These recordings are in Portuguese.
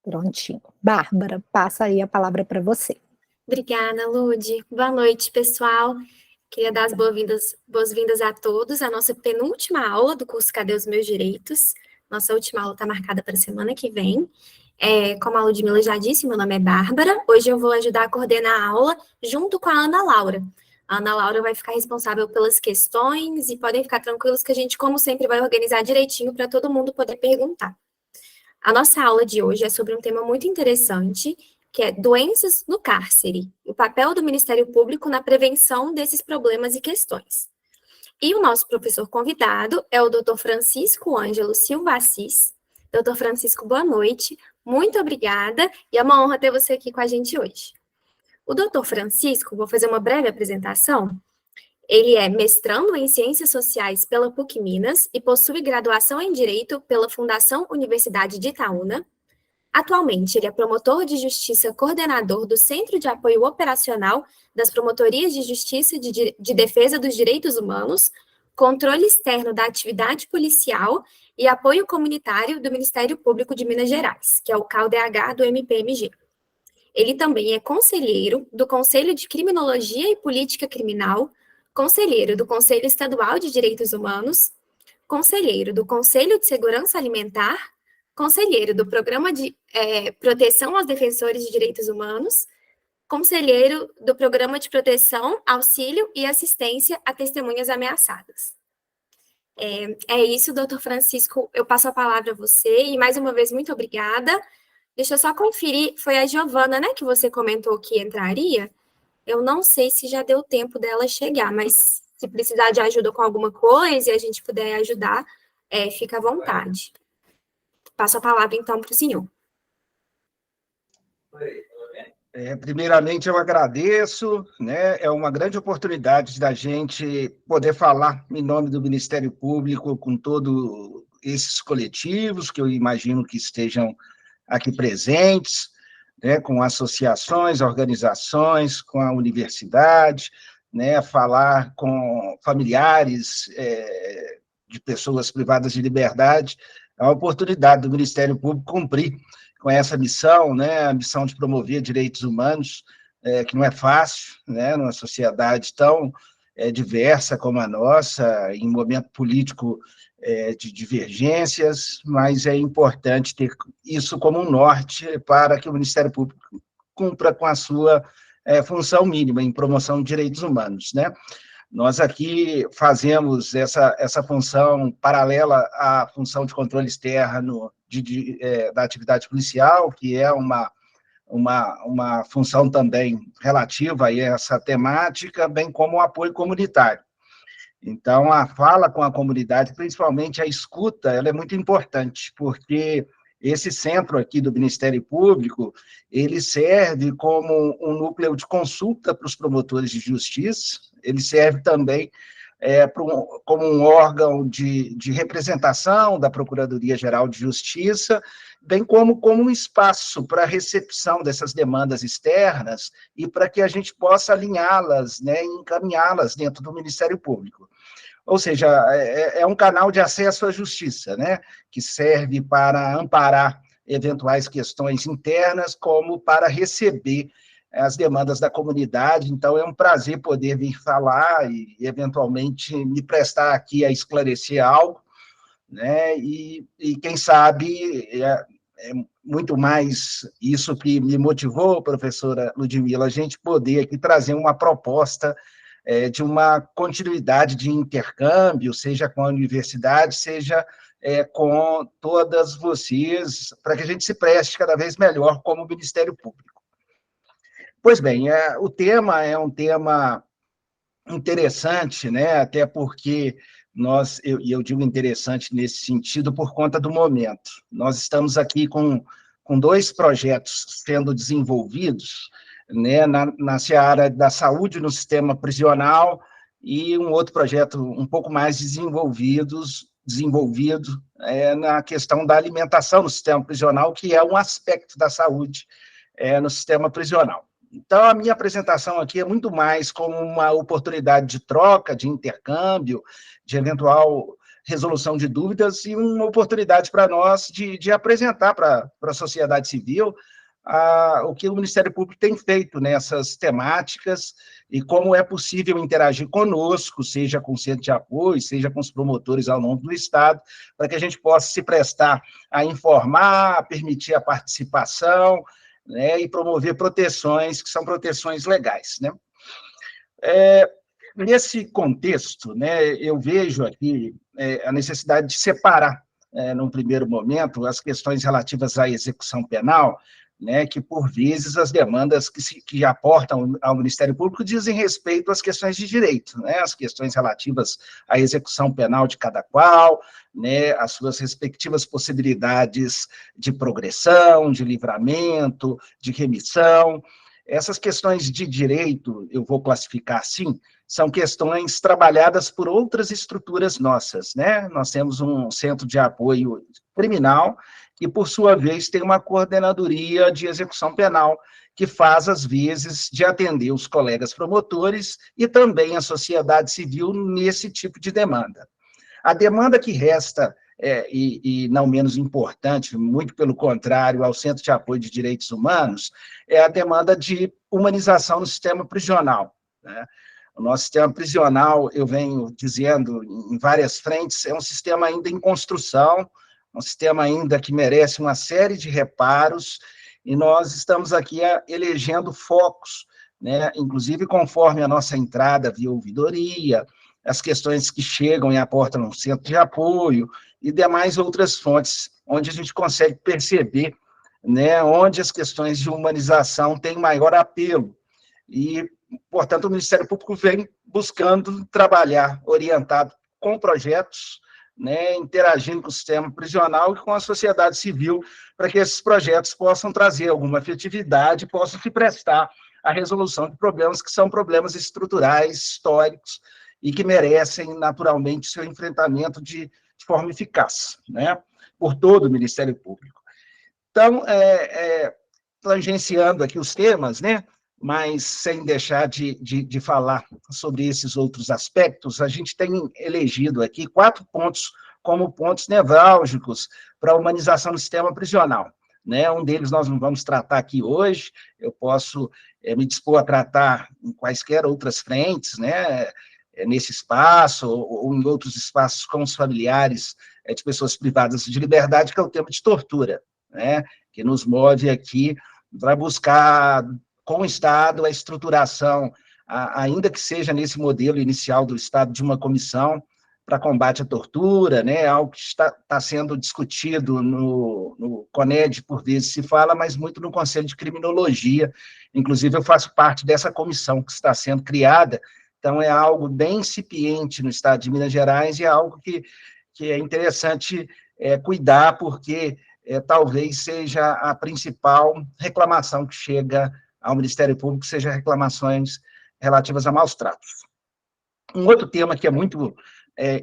Prontinho. Bárbara, passa aí a palavra para você. Obrigada, Lude. Boa noite, pessoal. Queria dar as boas-vindas a todos à nossa penúltima aula do curso Cadê os Meus Direitos? Nossa última aula está marcada para a semana que vem. Como a Ludmila já disse, meu nome é Bárbara. Hoje eu vou ajudar a coordenar a aula junto com a Ana Laura. A Ana Laura vai ficar responsável pelas questões e podem ficar tranquilos que a gente, como sempre, vai organizar direitinho para todo mundo poder perguntar. A nossa aula de hoje é sobre um tema muito interessante, que é doenças no cárcere, o papel do Ministério Público na prevenção desses problemas e questões. E o nosso professor convidado é o Dr. Francisco Ângelo Silva Assis. Dr. Francisco, boa noite, muito obrigada, e é uma honra ter você aqui com a gente hoje. O Dr. Francisco, vou fazer uma breve apresentação. Ele é mestrando em Ciências Sociais pela PUC Minas e possui graduação em Direito pela Fundação Universidade de Itaúna. Atualmente, ele é promotor de justiça coordenador do Centro de Apoio Operacional das Promotorias de Justiça de Defesa dos Direitos Humanos, controle externo da atividade policial e apoio comunitário do Ministério Público de Minas Gerais, que é o CAU-DH do MPMG. Ele também é conselheiro do Conselho de Criminologia e Política Criminal, conselheiro do Conselho Estadual de Direitos Humanos, conselheiro do Conselho de Segurança Alimentar, conselheiro do Programa de Proteção aos Defensores de Direitos Humanos, conselheiro do Programa de Proteção, Auxílio e Assistência a Testemunhas Ameaçadas. É isso, doutor Francisco, eu passo a palavra a você, e mais uma vez, muito obrigada. Deixa eu só conferir, foi a Giovana, né, que você comentou que entraria? Eu não sei se já deu tempo dela chegar, mas se precisar de ajuda com alguma coisa e a gente puder ajudar, fica à vontade. Passo a palavra, então, para o senhor. Primeiramente, eu agradeço, né? É uma grande oportunidade da gente poder falar em nome do Ministério Público com todos esses coletivos, que eu imagino que estejam aqui presentes, né, com associações, organizações, com a universidade, né, falar com familiares de pessoas privadas de liberdade. É uma oportunidade do Ministério Público cumprir com essa missão, né, a missão de promover direitos humanos, que não é fácil, né, numa sociedade tão diversa como a nossa, em momento político de divergências, mas é importante ter isso como um norte para que o Ministério Público cumpra com a sua função mínima em promoção de direitos humanos, né? Nós aqui fazemos essa função paralela à função de controle externo da atividade policial, que é uma função também relativa a essa temática, bem como o apoio comunitário. Então, a fala com a comunidade, principalmente a escuta, ela é muito importante, porque esse centro aqui do Ministério Público, ele serve como um núcleo de consulta para os promotores de justiça, ele serve também como um órgão de representação da Procuradoria-Geral de Justiça, bem como um espaço para a recepção dessas demandas externas e para que a gente possa alinhá-las, né, e encaminhá-las dentro do Ministério Público. Ou seja, é um canal de acesso à justiça, né, que serve para amparar eventuais questões internas, como para receber as demandas da comunidade. Então, é um prazer poder vir falar e, eventualmente, me prestar aqui a esclarecer algo, né, e quem sabe, muito mais isso que me motivou, professora Ludmila, a gente poder aqui trazer uma proposta de uma continuidade de intercâmbio, seja com a universidade, seja com todas vocês, para que a gente se preste cada vez melhor como Ministério Público. Pois bem, o tema é um tema interessante, né? Até porque eu digo interessante nesse sentido por conta do momento. Nós estamos aqui com dois projetos sendo desenvolvidos, né, na seara da saúde no sistema prisional, e um outro projeto um pouco mais desenvolvido na questão da alimentação no sistema prisional, que é um aspecto da saúde no sistema prisional. Então, a minha apresentação aqui é muito mais como uma oportunidade de troca, de intercâmbio, de eventual resolução de dúvidas e uma oportunidade para nós de apresentar para a sociedade civil o que o Ministério Público tem feito nessas temáticas e como é possível interagir conosco, seja com o centro de apoio, seja com os promotores ao longo do Estado, para que a gente possa se prestar a informar, a permitir a participação, né, e promover proteções que são proteções legais, né? Nesse contexto, né, eu vejo aqui a necessidade de separar, num primeiro momento, as questões relativas à execução penal, né, que, por vezes, as demandas que aportam ao Ministério Público dizem respeito às questões de direito, né, as questões relativas à execução penal de cada qual, né, as suas respectivas possibilidades de progressão, de livramento, de remissão. Essas questões de direito, eu vou classificar assim, são questões trabalhadas por outras estruturas nossas, né? Nós temos um centro de apoio criminal, que, por sua vez, tem uma coordenadoria de execução penal, que faz, às vezes, de atender os colegas promotores e também a sociedade civil nesse tipo de demanda. A demanda que resta, e não menos importante, muito pelo contrário, ao Centro de Apoio de Direitos Humanos, é a demanda de humanização no sistema prisional, né? O nosso sistema prisional, eu venho dizendo em várias frentes, é um sistema ainda em construção, um sistema ainda que merece uma série de reparos, e nós estamos aqui elegendo focos, né, inclusive conforme a nossa entrada via ouvidoria, as questões que chegam e aportam no centro de apoio, e demais outras fontes, onde a gente consegue perceber, né, onde as questões de humanização têm maior apelo, e, portanto, o Ministério Público vem buscando trabalhar orientado com projetos, né, interagindo com o sistema prisional e com a sociedade civil, para que esses projetos possam trazer alguma efetividade, possam se prestar à resolução de problemas que são problemas estruturais, históricos, e que merecem, naturalmente, seu enfrentamento de forma eficaz, né, por todo o Ministério Público. Então, tangenciando aqui os temas, né, mas sem deixar de falar sobre esses outros aspectos, a gente tem elegido aqui 4 pontos como pontos nevrálgicos para a humanização do sistema prisional, né? Um deles nós não vamos tratar aqui hoje, eu posso me dispor a tratar em quaisquer outras frentes, né, nesse espaço, ou em outros espaços com os familiares de pessoas privadas de liberdade, que é o tema de tortura, né, que nos move aqui para buscar com o Estado a estruturação, ainda que seja nesse modelo inicial do Estado, de uma comissão para combate à tortura, né, algo que está sendo discutido no CONED, por vezes se fala, mas muito no Conselho de Criminologia, inclusive eu faço parte dessa comissão que está sendo criada, então é algo bem incipiente no Estado de Minas Gerais e é algo que é interessante cuidar, porque talvez seja a principal reclamação que chega ao Ministério Público, seja reclamações relativas a maus tratos. Um outro tema que é muito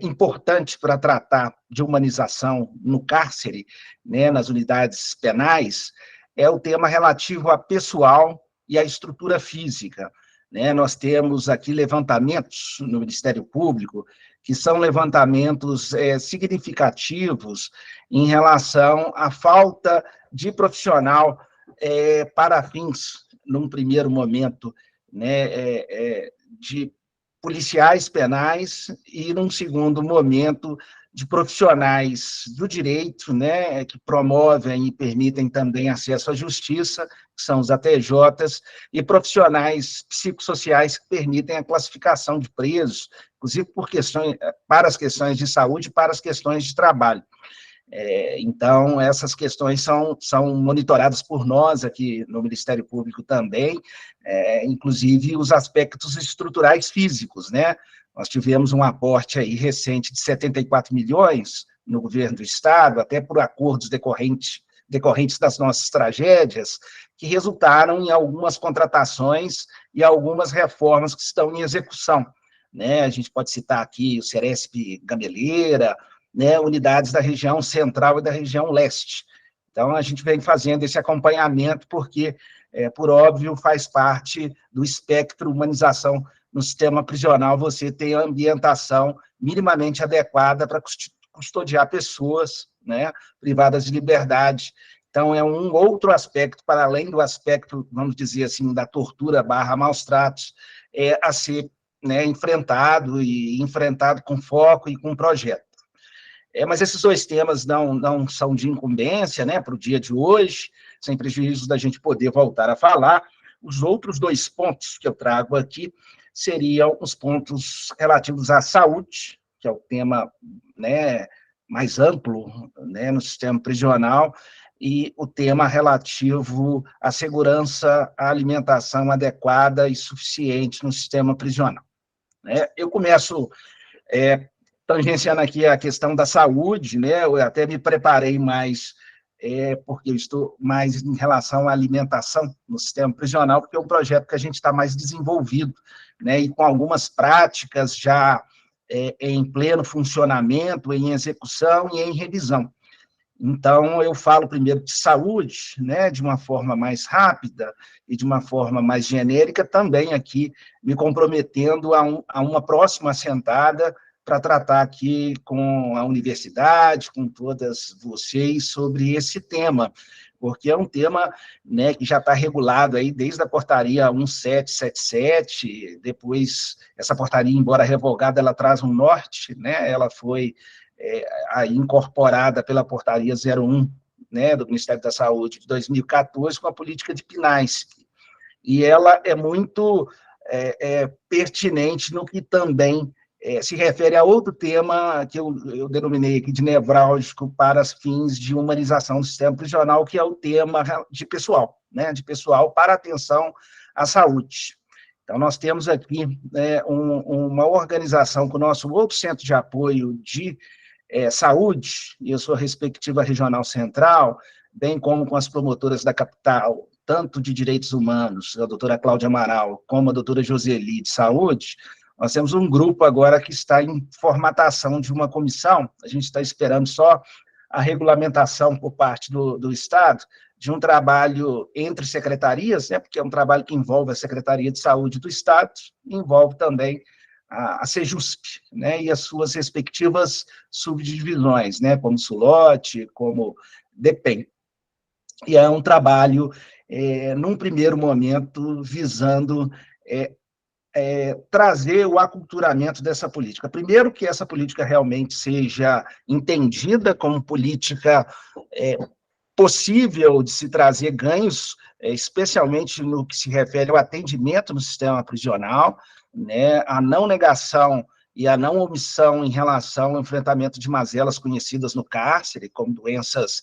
importante para tratar de humanização no cárcere, né, nas unidades penais, é o tema relativo a pessoal e à estrutura física, né? Nós temos aqui levantamentos no Ministério Público, que são levantamentos significativos em relação à falta de profissional para fins, num primeiro momento, né, de policiais penais e, num segundo momento, de profissionais do direito, né, que promovem e permitem também acesso à justiça, que são os ATJs, e profissionais psicossociais que permitem a classificação de presos, inclusive para as questões de saúde e para as questões de trabalho. Então, essas questões são monitoradas por nós aqui no Ministério Público também, inclusive os aspectos estruturais físicos, né? Nós tivemos um aporte aí recente de 74 milhões no governo do Estado, até por acordos decorrentes das nossas tragédias, que resultaram em algumas contratações e algumas reformas que estão em execução, né? A gente pode citar aqui o Ceresp Gameleira, né, unidades da região central e da região leste. Então, a gente vem fazendo esse acompanhamento, porque, por óbvio, faz parte do espectro humanização no sistema prisional você tenha ambientação minimamente adequada para custodiar pessoas, né, privadas de liberdade. Então, é um outro aspecto, para além do aspecto, vamos dizer assim, da tortura / maus tratos, a ser, né, enfrentado com foco e com projeto. Mas esses dois temas não são de incumbência, né, para o dia de hoje, sem prejuízo da gente poder voltar a falar. Os outros dois pontos que eu trago aqui seriam os pontos relativos à saúde, que é o tema, né, mais amplo, né, no sistema prisional, e o tema relativo à segurança, à alimentação adequada e suficiente no sistema prisional. Eu começo tangenciando aqui a questão da saúde, né? Eu até me preparei mais, porque eu estou mais em relação à alimentação no sistema prisional, porque é um projeto que a gente está mais desenvolvido, né? E com algumas práticas já em pleno funcionamento, em execução e em revisão. Então, eu falo primeiro de saúde, né, de uma forma mais rápida e de uma forma mais genérica, também aqui me comprometendo a uma próxima assentada para tratar aqui com a universidade, com todas vocês, sobre esse tema, porque é um tema, né, que já está regulado aí desde a portaria 1777, depois essa portaria, embora revogada, ela traz um norte, né, ela foi aí incorporada pela portaria 01, né, do Ministério da Saúde de 2014, com a política de PNAESP, e ela é muito pertinente no que também se refere a outro tema que eu denominei aqui de nevrálgico para os fins de humanização do sistema prisional, que é o tema de pessoal, né, de pessoal para atenção à saúde. Então, nós temos aqui uma organização com o nosso outro centro de apoio de saúde, e a sua respectiva regional central, bem como com as promotoras da capital, tanto de direitos humanos, a doutora Cláudia Amaral, como a doutora Joseli de saúde. Nós temos um grupo agora que está em formatação de uma comissão, a gente está esperando só a regulamentação por parte do Estado, de um trabalho entre secretarias, né, porque é um trabalho que envolve a Secretaria de Saúde do Estado, e envolve também a Sejusp, né, e as suas respectivas subdivisões, né, como Sulote, como DEPEN. E é um trabalho, num primeiro momento, visando trazer o aculturamento dessa política. Primeiro, que essa política realmente seja entendida como política possível de se trazer ganhos, especialmente no que se refere ao atendimento no sistema prisional, né, a não negação e a não omissão em relação ao enfrentamento de mazelas conhecidas no cárcere, como doenças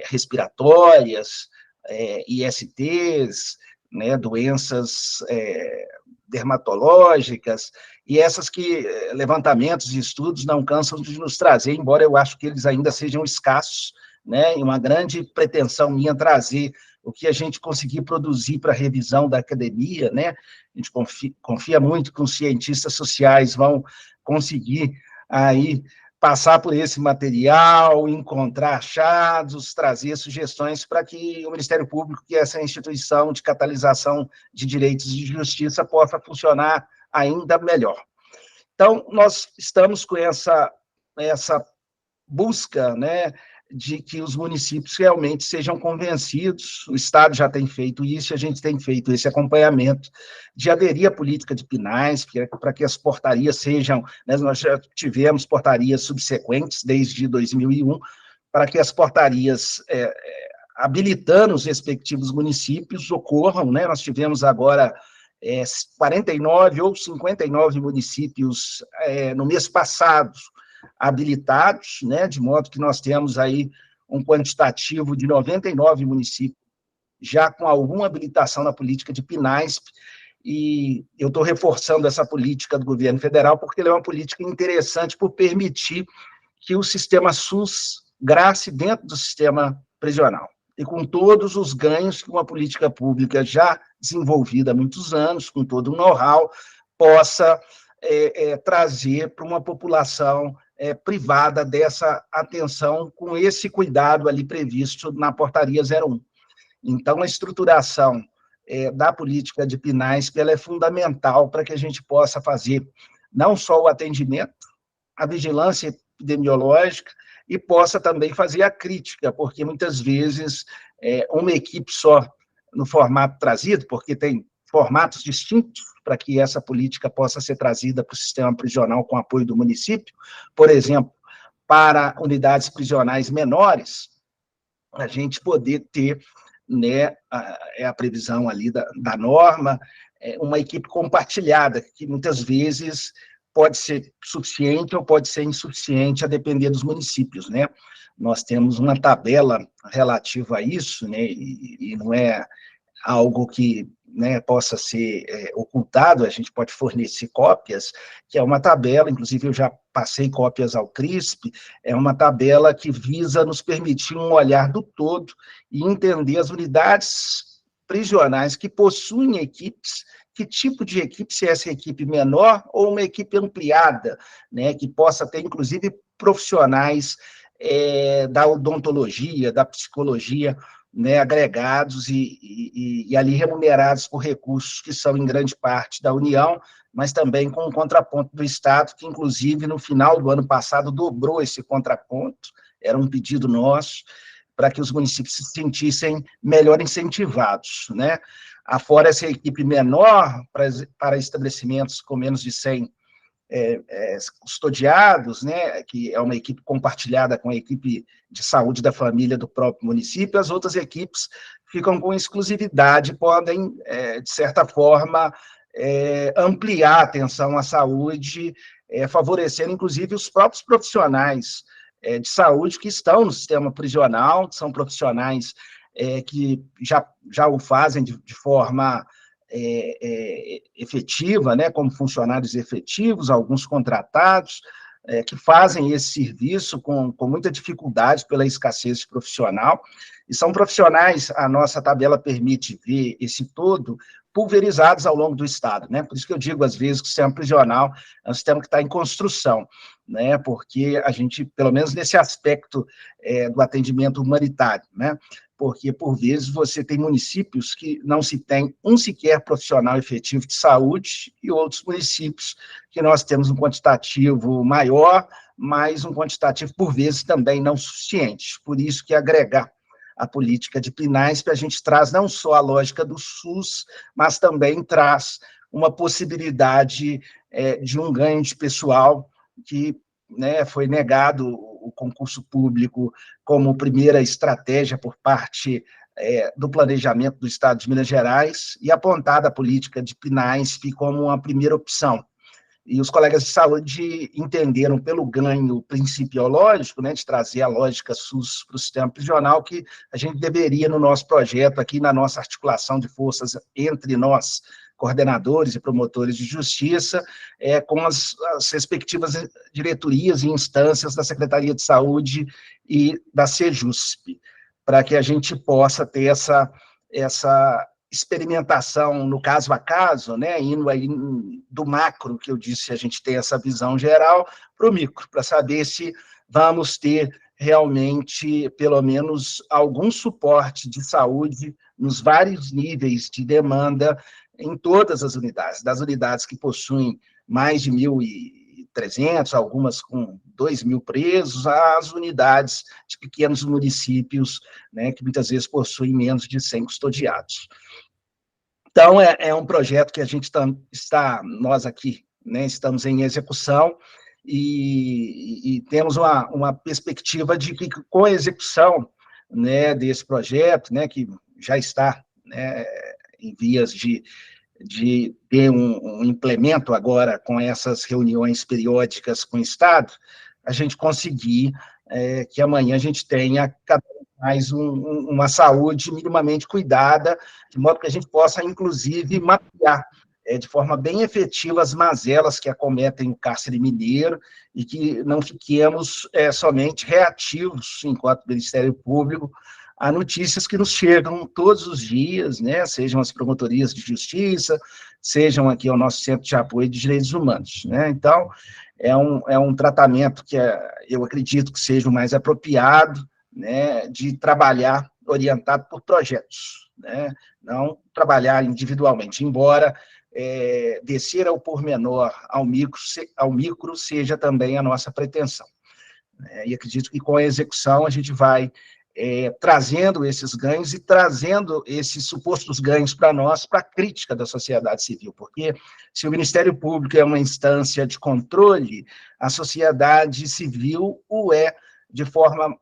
respiratórias, ISTs, né, doenças dermatológicas, e essas que levantamentos e estudos não cansam de nos trazer, embora eu acho que eles ainda sejam escassos, né, e uma grande pretensão minha trazer o que a gente conseguir produzir para a revisão da academia, né, a gente confia muito que os cientistas sociais vão conseguir aí passar por esse material, encontrar achados, trazer sugestões para que o Ministério Público, que é essa instituição de catalisação de direitos e de justiça, possa funcionar ainda melhor. Então, nós estamos com essa busca, né, de que os municípios realmente sejam convencidos, o Estado já tem feito isso, a gente tem feito esse acompanhamento, de aderir à política de PNAESP, para que as portarias sejam, né, nós já tivemos portarias subsequentes, desde 2001, para que as portarias habilitando os respectivos municípios ocorram, né, nós tivemos agora 49 ou 59 municípios no mês passado, habilitados, né, de modo que nós temos aí um quantitativo de 99 municípios já com alguma habilitação na política de PNAESP, e eu estou reforçando essa política do governo federal porque ela é uma política interessante por permitir que o sistema SUS grace dentro do sistema prisional, e com todos os ganhos que uma política pública já desenvolvida há muitos anos, com todo o know-how, possa trazer para uma população privada dessa atenção, com esse cuidado ali previsto na portaria 01. Então, a estruturação da política de PNAESP, ela é fundamental para que a gente possa fazer não só o atendimento, a vigilância epidemiológica, e possa também fazer a crítica, porque muitas vezes uma equipe só no formato trazido, porque tem formatos distintos para que essa política possa ser trazida para o sistema prisional com apoio do município, por exemplo, para unidades prisionais menores, a gente poder ter, né, a previsão ali da norma, uma equipe compartilhada, que muitas vezes pode ser suficiente ou pode ser insuficiente, a depender dos municípios, né? Nós temos uma tabela relativa a isso, né, e não é algo que, né, possa ser ocultado, a gente pode fornecer cópias, que é uma tabela, inclusive eu já passei cópias ao CRISP, é uma tabela que visa nos permitir um olhar do todo e entender as unidades prisionais que possuem equipes, que tipo de equipe, se é essa equipe menor ou uma equipe ampliada, né, que possa ter, inclusive, profissionais da odontologia, da psicologia, né, agregados e ali remunerados por recursos que são, em grande parte, da União, mas também com um contraponto do Estado, que, inclusive, no final do ano passado, dobrou esse contraponto, era um pedido nosso, para que os municípios se sentissem melhor incentivados, né? Afora essa equipe menor, para estabelecimentos com menos de 100 custodiados, né, que é uma equipe compartilhada com a equipe de saúde da família do próprio município, as outras equipes ficam com exclusividade, podem, de certa forma, ampliar a atenção à saúde, favorecendo, inclusive, os próprios profissionais de saúde que estão no sistema prisional, que são profissionais que já o fazem de forma efetiva, né, como funcionários efetivos, alguns contratados, que fazem esse serviço com muita dificuldade pela escassez de profissional, e são profissionais, a nossa tabela permite ver esse todo, pulverizados ao longo do Estado, né? Por isso que eu digo, às vezes, que o sistema prisional é um sistema que está em construção, né? Porque a gente, pelo menos nesse aspecto do atendimento humanitário, né? Porque, por vezes, você tem municípios que não se tem um sequer profissional efetivo de saúde e outros municípios que nós temos um quantitativo maior, mas um quantitativo, por vezes, também não suficiente. Por isso que agregar a política de PNAESP, a gente traz não só a lógica do SUS, mas também traz uma possibilidade de um ganho de pessoal que, né, foi negado o concurso público como primeira estratégia por parte do planejamento do Estado de Minas Gerais e apontada a política de PNAESP como uma primeira opção. E os colegas de saúde entenderam, pelo ganho principiológico, né, de trazer a lógica SUS para o sistema prisional, que a gente deveria, no nosso projeto, aqui na nossa articulação de forças entre nós, coordenadores e promotores de justiça, com as respectivas diretorias e instâncias da Secretaria de Saúde e da Sejusp, para que a gente possa ter essa experimentação no caso a caso, né, indo aí do macro, que eu disse, a gente tem essa visão geral, para o micro, para saber se vamos ter realmente, pelo menos, algum suporte de saúde nos vários níveis de demanda em todas as unidades, das unidades que possuem mais de 1.300, algumas com 2.000 presos, às unidades de pequenos municípios, né, que muitas vezes possuem menos de 100 custodiados. Então, é um projeto que a gente nós aqui, né, estamos em execução e temos uma perspectiva de que, com a execução, né, desse projeto, né, que já está, né, em vias de ter um implemento agora com essas reuniões periódicas com o Estado, a gente conseguir que amanhã a gente tenha cada vez mais uma saúde minimamente cuidada, de modo que a gente possa, inclusive, mapear de forma bem efetiva as mazelas que acometem o cárcere mineiro e que não fiquemos somente reativos, enquanto Ministério Público, a notícias que nos chegam todos os dias, né, sejam as promotorias de justiça, sejam aqui o nosso Centro de Apoio de Direitos Humanos, né? Então, é um tratamento que eu acredito que seja o mais apropriado, né, de trabalhar orientado por projetos. né? Não trabalhar individualmente, embora descer ao pormenor, ao micro seja também a nossa pretensão. E acredito que com a execução a gente vai trazendo esses ganhos e trazendo esses supostos ganhos para nós, para a crítica da sociedade civil, porque se o Ministério Público é uma instância de controle, a sociedade civil o é de forma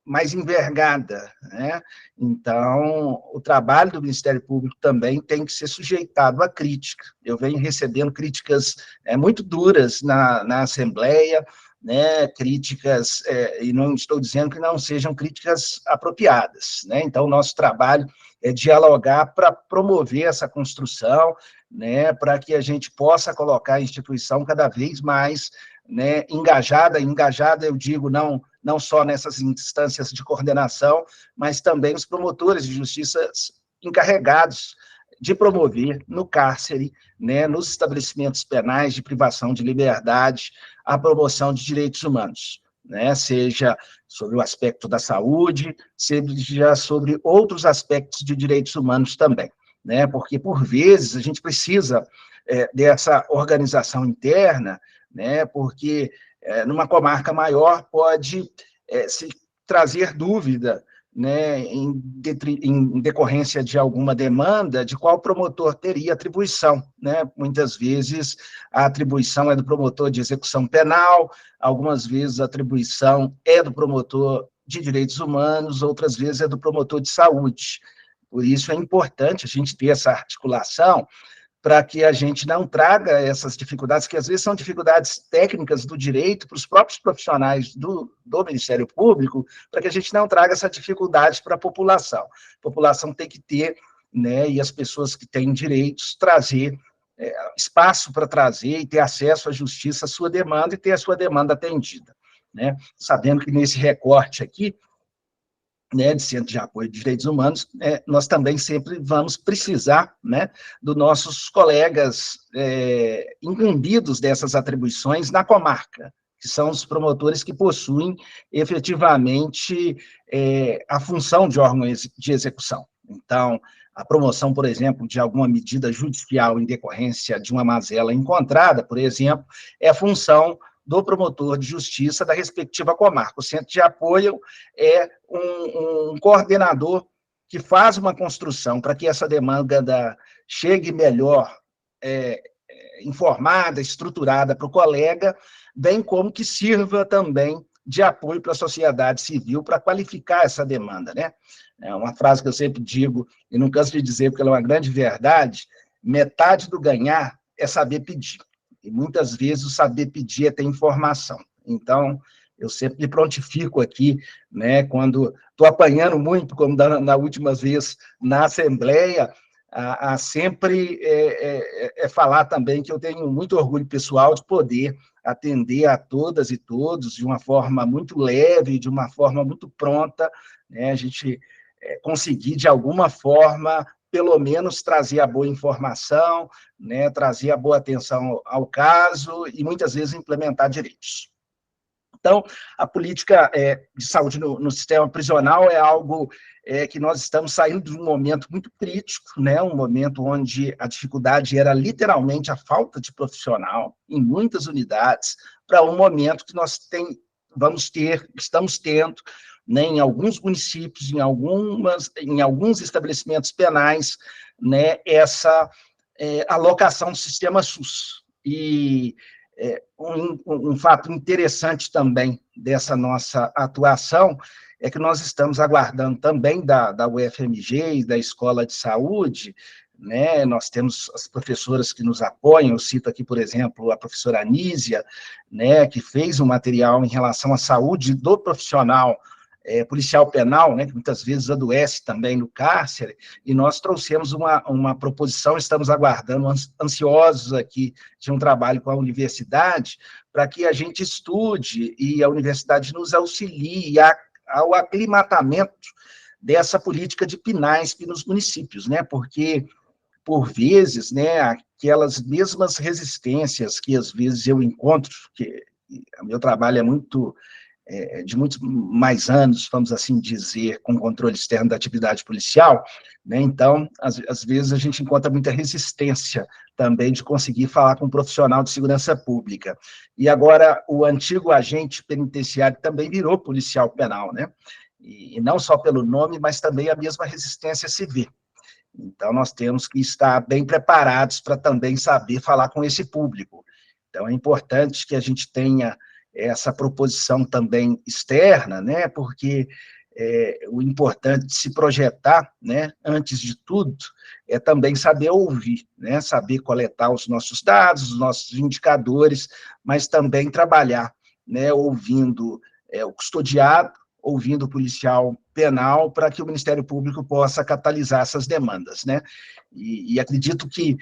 mais envergada, né? Então, o trabalho do Ministério Público também tem que ser sujeitado à crítica. Eu venho recebendo críticas muito duras na Assembleia, né, críticas, e não estou dizendo que não sejam críticas apropriadas, né? Então, o nosso trabalho é dialogar para promover essa construção, né, para que a gente possa colocar a instituição cada vez mais, né, engajada, eu digo, não só nessas instâncias de coordenação, mas também os promotores de justiça encarregados de promover no cárcere, né, nos estabelecimentos penais de privação de liberdade, a promoção de direitos humanos, né, seja sobre o aspecto da saúde, seja sobre outros aspectos de direitos humanos também, né, porque, por vezes, a gente precisa dessa organização interna, né, porque numa comarca maior pode se trazer dúvida, né, em decorrência de alguma demanda, de qual promotor teria atribuição, né? Muitas vezes a atribuição é do promotor de execução penal, algumas vezes a atribuição é do promotor de direitos humanos, outras vezes é do promotor de saúde. Por isso é importante a gente ter essa articulação para que a gente não traga essas dificuldades, que às vezes são dificuldades técnicas do direito para os próprios profissionais do Ministério Público, para que a gente não traga essa dificuldade para a população. A população tem que ter, né, e as pessoas que têm direitos, trazer espaço para trazer e ter acesso à justiça, à sua demanda, e ter a sua demanda atendida, né? Sabendo que nesse recorte aqui, né, de Centro de Apoio de Direitos Humanos, nós também sempre vamos precisar, né, dos nossos colegas incumbidos dessas atribuições na comarca, que são os promotores que possuem efetivamente a função de órgão de execução. Então, a promoção, por exemplo, de alguma medida judicial em decorrência de uma mazela encontrada, por exemplo, é a função do promotor de justiça da respectiva comarca. O centro de apoio é um coordenador que faz uma construção para que essa demanda chegue melhor informada, estruturada para o colega, bem como que sirva também de apoio para a sociedade civil para qualificar essa demanda, né? É uma frase que eu sempre digo, e não canso de dizer, porque ela é uma grande verdade: metade do ganhar é saber pedir. E muitas vezes o saber pedir é ter informação. Então, eu sempre me prontifico aqui, né, quando estou apanhando muito, como na última vez na Assembleia, a sempre falar também que eu tenho muito orgulho pessoal de poder atender a todas e todos de uma forma muito leve, de uma forma muito pronta, né, a gente conseguir, de alguma forma, pelo menos trazer a boa informação, né, trazer a boa atenção ao caso e, muitas vezes, implementar direitos. Então, a política de saúde no sistema prisional é algo que nós estamos saindo de um momento muito crítico, né, um momento onde a dificuldade era literalmente a falta de profissional em muitas unidades, para um momento que nós estamos tendo, né, em alguns municípios, em alguns estabelecimentos penais, né, essa alocação do sistema SUS. E um fato interessante também dessa nossa atuação é que nós estamos aguardando também da UFMG e da Escola de Saúde, né, nós temos as professoras que nos apoiam, eu cito aqui, por exemplo, a professora Anísia, né, que fez um material em relação à saúde do profissional policial penal, né, que muitas vezes adoece também no cárcere, e nós trouxemos uma proposição, estamos aguardando, ansiosos aqui, de um trabalho com a universidade, para que a gente estude e a universidade nos auxilie ao aclimatamento dessa política de PNAESP nos municípios, né, porque, por vezes, né, aquelas mesmas resistências que, às vezes, eu encontro, que o meu trabalho é muito de muitos mais anos, vamos assim dizer, com controle externo da atividade policial, né? Então, às vezes, a gente encontra muita resistência também de conseguir falar com um profissional de segurança pública. E agora, o antigo agente penitenciário também virou policial penal, né? E não só pelo nome, mas também a mesma resistência se vê. Então, nós temos que estar bem preparados para também saber falar com esse público. Então, é importante que a gente tenha essa proposição também externa, né? Porque o importante de se projetar, né, antes de tudo, é também saber ouvir, né? Saber coletar os nossos dados, os nossos indicadores, mas também trabalhar, né, ouvindo o custodiado, ouvindo o policial penal, para que o Ministério Público possa catalisar essas demandas, né? E acredito que,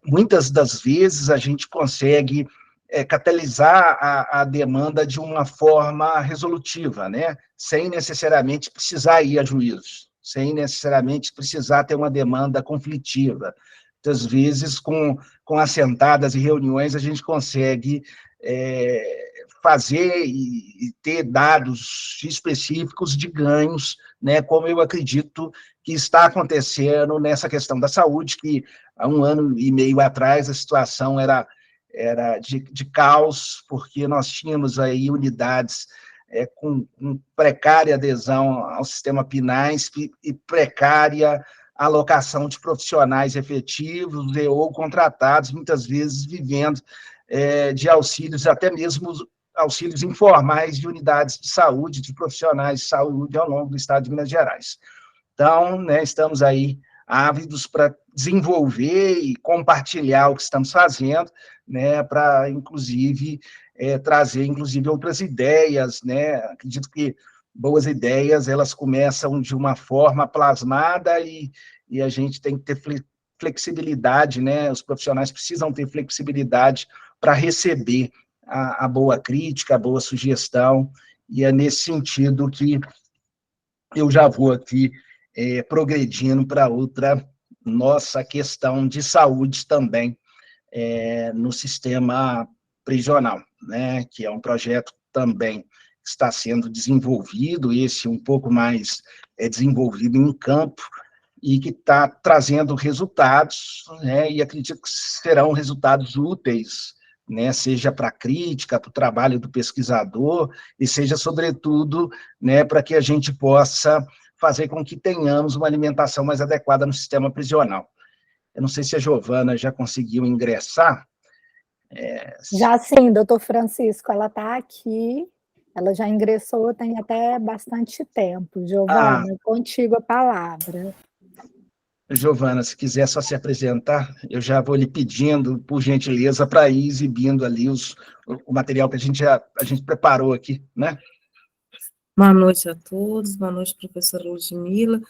muitas das vezes, a gente consegue catalisar a demanda de uma forma resolutiva, né? Sem necessariamente precisar ir a juízo, sem necessariamente precisar ter uma demanda conflitiva. Muitas vezes, com assentadas e reuniões, a gente consegue fazer e ter dados específicos de ganhos, né, como eu acredito que está acontecendo nessa questão da saúde, que há 1 ano e meio atrás a situação era de caos, porque nós tínhamos aí unidades com precária adesão ao sistema PNAESP e precária alocação de profissionais efetivos ou contratados, muitas vezes vivendo de auxílios, até mesmo auxílios informais de unidades de saúde, de profissionais de saúde ao longo do estado de Minas Gerais. Então, né, estamos aí ávidos para desenvolver e compartilhar o que estamos fazendo, né, para, inclusive, trazer, inclusive, outras ideias, né? Acredito que boas ideias, elas começam de uma forma plasmada e a gente tem que ter flexibilidade, né? Os profissionais precisam ter flexibilidade para receber a boa crítica, a boa sugestão, e é nesse sentido que eu já vou aqui progredindo para outra nossa questão de saúde também, no sistema prisional, né, que é um projeto também que está sendo desenvolvido, esse um pouco mais desenvolvido em campo, e que está trazendo resultados, né, e acredito que serão resultados úteis, né, seja para a crítica, para o trabalho do pesquisador, e seja, sobretudo, né, para que a gente possa fazer com que tenhamos uma alimentação mais adequada no sistema prisional. Eu não sei se a Giovana já conseguiu ingressar. Já sim, doutor Francisco, ela está aqui, ela já ingressou tem até bastante tempo. Giovana, contigo a palavra. Giovana, se quiser só se apresentar, eu já vou lhe pedindo, por gentileza, para ir exibindo ali o material que a gente preparou aqui, né? Boa noite a todos, boa noite, professora Ludmila.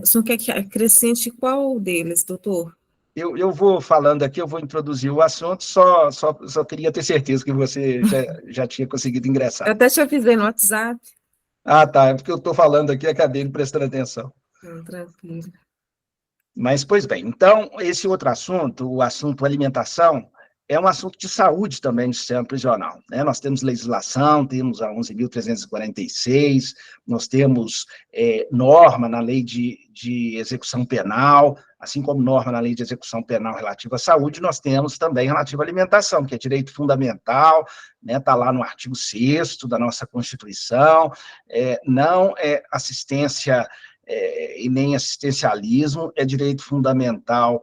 O senhor quer que acrescente qual deles, doutor? Eu vou falando aqui, eu vou introduzir o assunto, só queria ter certeza que você já tinha conseguido ingressar. Eu até te avisei no WhatsApp. Ah, tá, é porque eu estou falando aqui e acabei não prestando atenção. Tranquilo. Mas, pois bem, então, esse outro assunto, o assunto alimentação, é um assunto de saúde também no sistema prisional, né? Nós temos legislação, temos a 11.346, nós temos norma na lei de execução penal, assim como norma na lei de execução penal relativa à saúde, nós temos também relativa à alimentação, que é direito fundamental, né? Está lá no artigo 6º da nossa Constituição, não é assistência e nem assistencialismo, é direito fundamental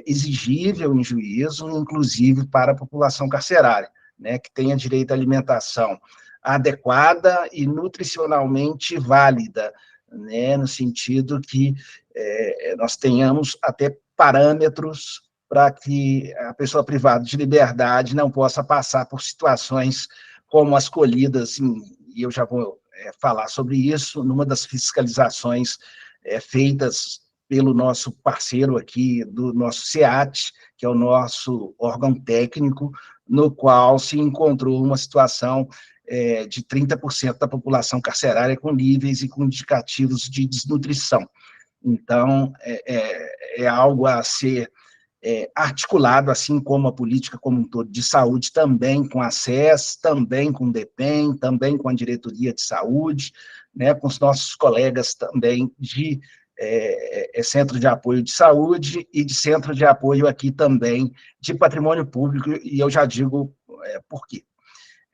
exigível em juízo, inclusive para a população carcerária, né, que tenha direito à alimentação adequada e nutricionalmente válida, né, no sentido que nós tenhamos até parâmetros para que a pessoa privada de liberdade não possa passar por situações como as colhidas, e eu já vou falar sobre isso, numa das fiscalizações feitas pelo nosso parceiro aqui, do nosso SEAT, que é o nosso órgão técnico, no qual se encontrou uma situação de 30% da população carcerária com níveis e com indicativos de desnutrição. Então, é algo a ser articulado, assim como a política como um todo de saúde, também com a SES, também com o DEPEN, também com a Diretoria de Saúde, né, com os nossos colegas também de Centro de Apoio de Saúde e de Centro de Apoio aqui também de Patrimônio Público, e eu já digo por quê.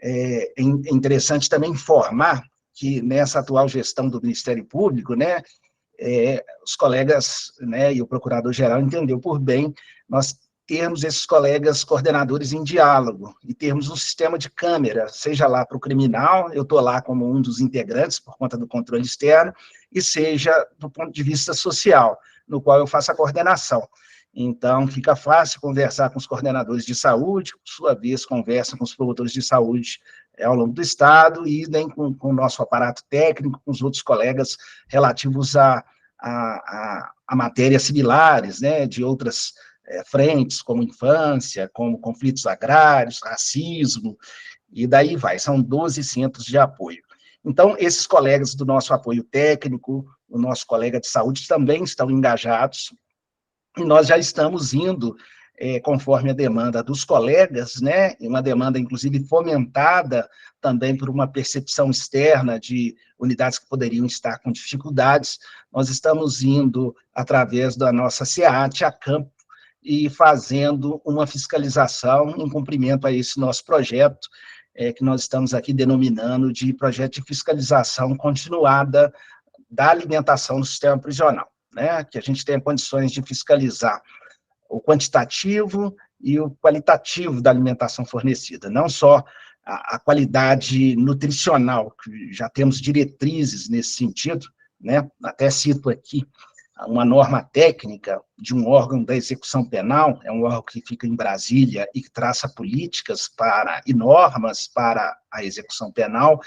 É interessante também informar que nessa atual gestão do Ministério Público, né, os colegas, né, e o Procurador-Geral entendeu por bem nós termos esses colegas coordenadores em diálogo e termos um sistema de câmera, seja lá para o criminal, eu estou lá como um dos integrantes por conta do controle externo, e seja do ponto de vista social, no qual eu faço a coordenação. Então, fica fácil conversar com os coordenadores de saúde, por sua vez, conversam com os promotores de saúde ao longo do Estado, e nem com o nosso aparato técnico, com os outros colegas relativos a matérias similares, né, de outras frentes, como infância, como conflitos agrários, racismo, e daí vai, são 12 centros de apoio. Então, esses colegas do nosso apoio técnico, o nosso colega de saúde também estão engajados, e nós já estamos indo, conforme a demanda dos colegas, né, uma demanda, inclusive, fomentada também por uma percepção externa de unidades que poderiam estar com dificuldades, nós estamos indo, através da nossa SEAT, a campo, e fazendo uma fiscalização em cumprimento a esse nosso projeto, que nós estamos aqui denominando de projeto de fiscalização continuada da alimentação no sistema prisional, né, que a gente tenha condições de fiscalizar o quantitativo e o qualitativo da alimentação fornecida, não só a qualidade nutricional, que já temos diretrizes nesse sentido, né, até cito aqui uma norma técnica de um órgão da execução penal, é um órgão que fica em Brasília e que traça políticas e normas para a execução penal,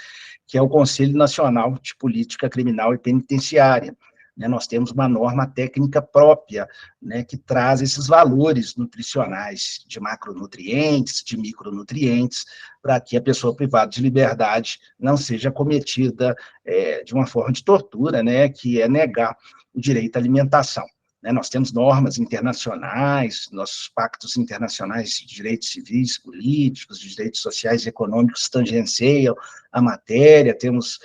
que é o Conselho Nacional de Política Criminal e Penitenciária. Nós temos uma norma técnica própria, né, que traz esses valores nutricionais de macronutrientes, de micronutrientes, para que a pessoa privada de liberdade não seja cometida de uma forma de tortura, né, que é negar o direito à alimentação. Nós temos normas internacionais, nossos pactos internacionais de direitos civis, políticos, de direitos sociais e econômicos tangenciam a matéria, temos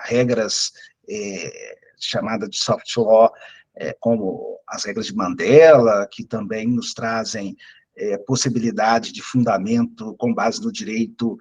regras chamada de soft law, como as regras de Mandela, que também nos trazem possibilidade de fundamento com base no direito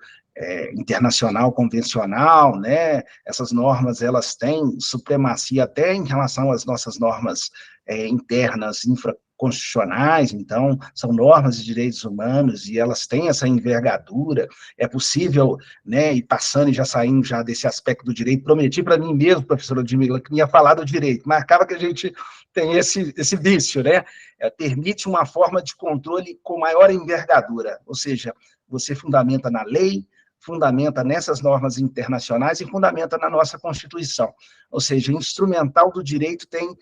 internacional convencional, né? Essas normas, elas têm supremacia até em relação às nossas normas internas infraconstitucionais, então, são normas de direitos humanos, e elas têm essa envergadura, é possível, né, e passando e já saindo já desse aspecto do direito, prometi para mim mesmo, professora Ludmila, que ia falar do direito, mas acaba que a gente tem esse vício, né? Permite uma forma de controle com maior envergadura, ou seja, você fundamenta na lei, fundamenta nessas normas internacionais e fundamenta na nossa Constituição. Ou seja, instrumental do direito tem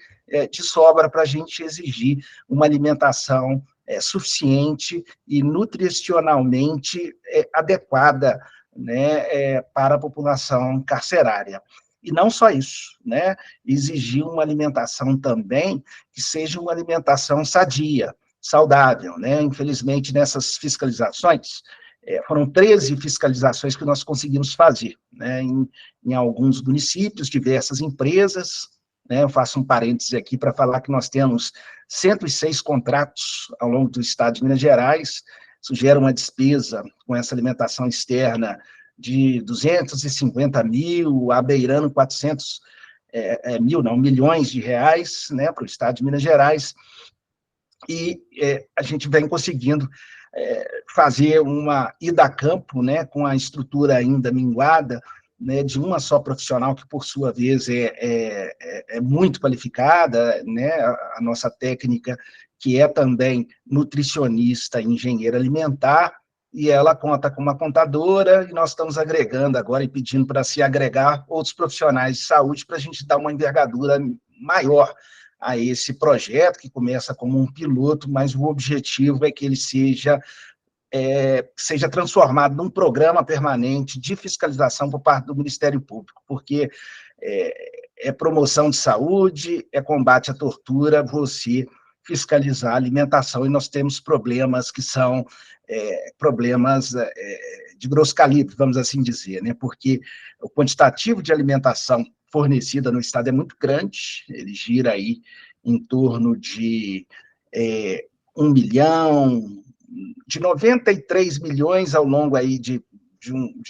de sobra para a gente exigir uma alimentação suficiente e nutricionalmente adequada, né, para a população carcerária. E não só isso, né, exigir uma alimentação também que seja uma alimentação sadia, saudável, né? Infelizmente, nessas fiscalizações, foram 13 fiscalizações que nós conseguimos fazer, né, em alguns municípios, diversas empresas, né, eu faço um parêntese aqui para falar que nós temos 106 contratos ao longo do estado de Minas Gerais, isso gera uma despesa com essa alimentação externa de 250 mil, abeirando 400 milhões de reais, né, para o estado de Minas Gerais, e a gente vem conseguindo fazer uma ida a campo, né, com a estrutura ainda minguada, né, de uma só profissional, que, por sua vez, é muito qualificada, né, a nossa técnica, que é também nutricionista e engenheira alimentar, e ela conta com uma contadora, e nós estamos agregando agora e pedindo para se agregar outros profissionais de saúde para a gente dar uma envergadura maior a esse projeto, que começa como um piloto, mas o objetivo é que ele seja transformado num programa permanente de fiscalização por parte do Ministério Público, porque é promoção de saúde, é combate à tortura, você fiscalizar a alimentação, e nós temos problemas que são problemas de grosso calibre, vamos assim dizer, né? Porque o quantitativo de alimentação fornecida no Estado é muito grande, ele gira aí em torno de 1 milhão, de 93 milhões ao longo aí de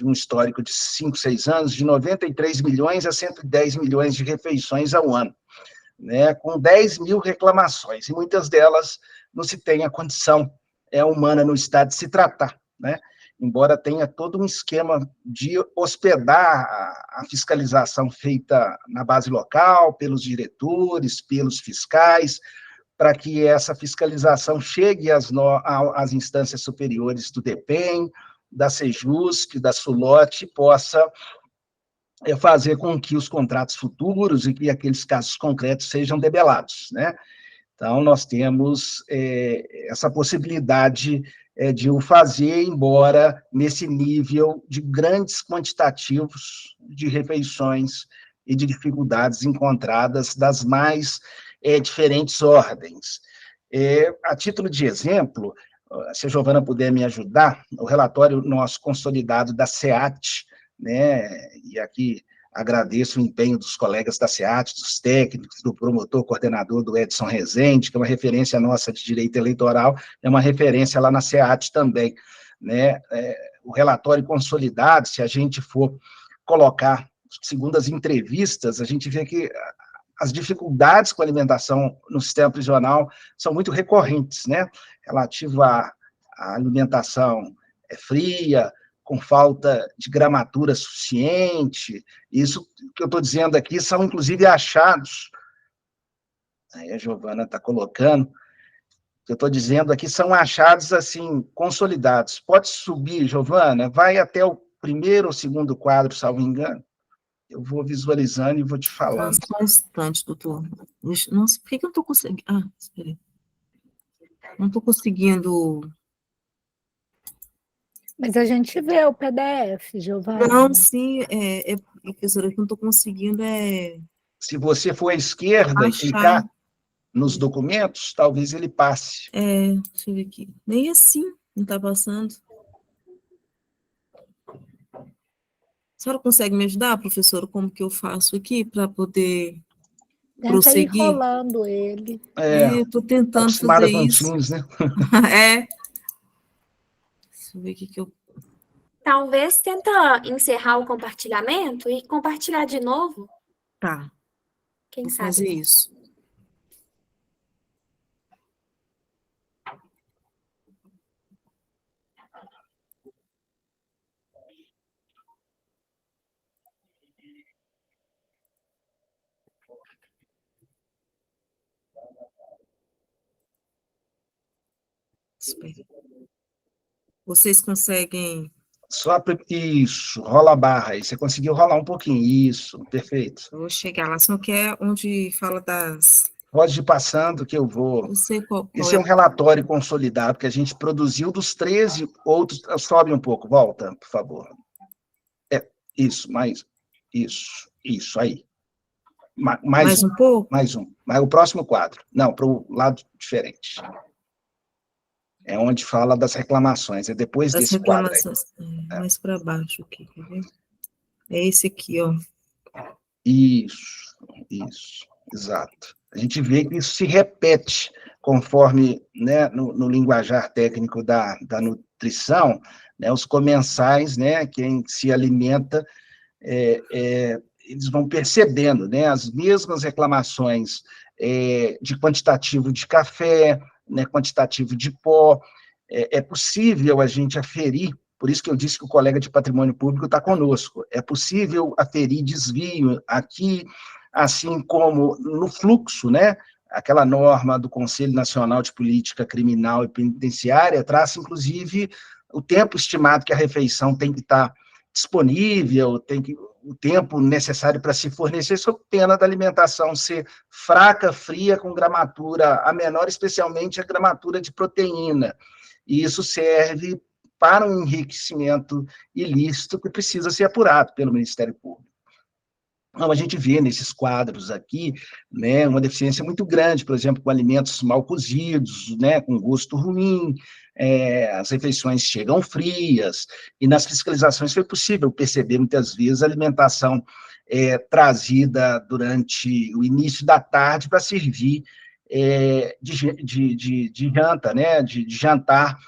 um histórico de 5, 6 anos, de 93 milhões a 110 milhões de refeições ao ano, né, com 10 mil reclamações, e muitas delas não se tem a condição humana no Estado de se tratar, né? Embora tenha todo um esquema de hospedar a fiscalização feita na base local, pelos diretores, pelos fiscais, para que essa fiscalização chegue às instâncias superiores do DEPEN, da Sejusc, da Sulot, e possa fazer com que os contratos futuros e que aqueles casos concretos sejam debelados, né? Então, nós temos essa possibilidade de o fazer, embora nesse nível de grandes quantitativos de refeições e de dificuldades encontradas das mais diferentes ordens. A título de exemplo, se a Giovana puder me ajudar, o relatório nosso consolidado da SEAT, né, e aqui agradeço o empenho dos colegas da SEAT, dos técnicos, do promotor coordenador do Edson Rezende, que é uma referência nossa de direito eleitoral, é uma referência lá na SEAT também, né? O relatório consolidado, se a gente for colocar, segundo as entrevistas, a gente vê que as dificuldades com a alimentação no sistema prisional são muito recorrentes, né? Relativo à alimentação fria, com falta de gramatura suficiente. Isso que eu estou dizendo aqui são, inclusive, achados. Aí a Giovana está colocando. O que eu estou dizendo aqui são achados, assim, consolidados. Pode subir, Giovana, vai até o primeiro ou segundo quadro, salvo engano. Eu vou visualizando e vou te falando. Só um instante, doutor. Nossa, por que eu não estou conseguindo? Espera aí. Não estou conseguindo... Mas a gente vê o PDF, Giovana. Não, sim, professora, eu não estou conseguindo Se você for à esquerda e clicar nos documentos, talvez ele passe. Deixa eu ver aqui. Nem assim não está passando. A senhora consegue me ajudar, professora, como que eu faço aqui para poder prosseguir? Tenta ir rolando ele. Eu estou tentando fazer isso. Teams, né? Deixa eu ver o que eu... Talvez tenta encerrar o compartilhamento e compartilhar de novo. Tá. Quem Vou sabe? fazer isso. Espera. Vocês conseguem... Isso, rola a barra aí. Você conseguiu rolar um pouquinho. Isso, perfeito. Eu vou chegar lá, só que é onde fala das... Pode ir passando que eu vou... Não sei qual Esse é um relatório consolidado que a gente produziu dos 13 outros... Sobe um pouco, volta, por favor. Isso, mais... Isso, aí. Mais um pouco? Mais um. Mas o próximo quadro. Não, para o lado diferente. É onde fala das reclamações, é depois desse quadro aí. Mais para baixo aqui, quer ver? É esse aqui, ó. Isso, exato. A gente vê que isso se repete conforme, né, no linguajar técnico da nutrição, né, os comensais, né, quem se alimenta, eles vão percebendo, né, as mesmas reclamações de quantitativo de café, né, quantitativo de pó. É possível a gente aferir, por isso que eu disse que o colega de patrimônio público está conosco, é possível aferir desvio aqui, assim como no fluxo, né, aquela norma do Conselho Nacional de Política Criminal e Penitenciária traça, inclusive, o tempo estimado que a refeição tem que estar disponível, o tempo necessário para se fornecer, sob pena da alimentação ser fraca, fria, com gramatura a menor, especialmente a gramatura de proteína. E isso serve para um enriquecimento ilícito que precisa ser apurado pelo Ministério Público. Então, a gente vê nesses quadros aqui, né, uma deficiência muito grande, por exemplo, com alimentos mal cozidos, né, com gosto ruim, as refeições chegam frias, e nas fiscalizações foi possível perceber, muitas vezes, a alimentação trazida durante o início da tarde para servir de janta, né, de jantar,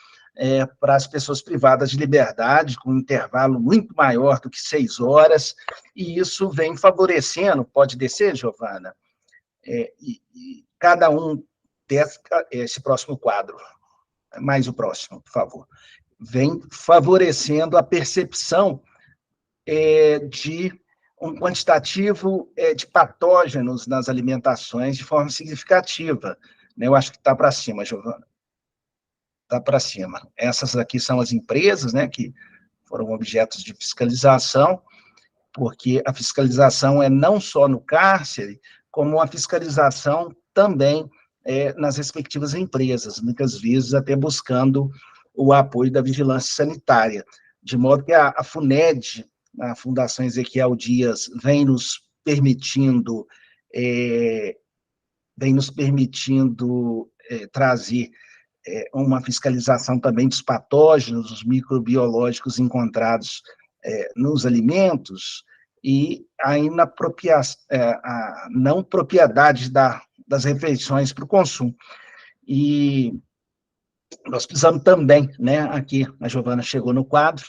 para as pessoas privadas de liberdade, com um intervalo muito maior do que 6 horas, e isso vem favorecendo, pode descer, Giovana, e cada um esse próximo quadro, mais o próximo, por favor, vem favorecendo a percepção de um quantitativo de patógenos nas alimentações de forma significativa. Eu acho que está para cima, Giovana. Está para cima. Essas aqui são as empresas, né, que foram objetos de fiscalização, porque a fiscalização é não só no cárcere, como a fiscalização também nas respectivas empresas, muitas vezes até buscando o apoio da vigilância sanitária, de modo que a FUNED, a Fundação Ezequiel Dias, vem nos permitindo trazer uma fiscalização também dos patógenos, dos microbiológicos encontrados nos alimentos, e ainda a não propriedade das refeições para o consumo. E nós precisamos também, né, aqui a Giovana chegou no quadro,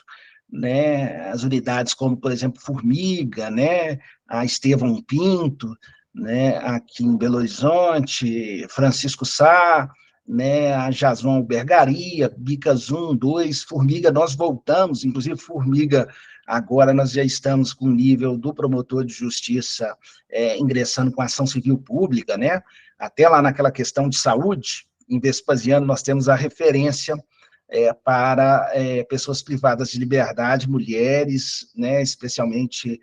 né, as unidades como, por exemplo, Formiga, né, a Estevão Pinto, né, aqui em Belo Horizonte, Francisco Sá, né, a Jason Albergaria, Bicas 1, 2, Formiga, nós voltamos, inclusive Formiga, agora nós já estamos com o nível do promotor de justiça ingressando com ação civil pública, né, até lá naquela questão de saúde, em Vespasiano nós temos a referência para pessoas privadas de liberdade, mulheres, né, especialmente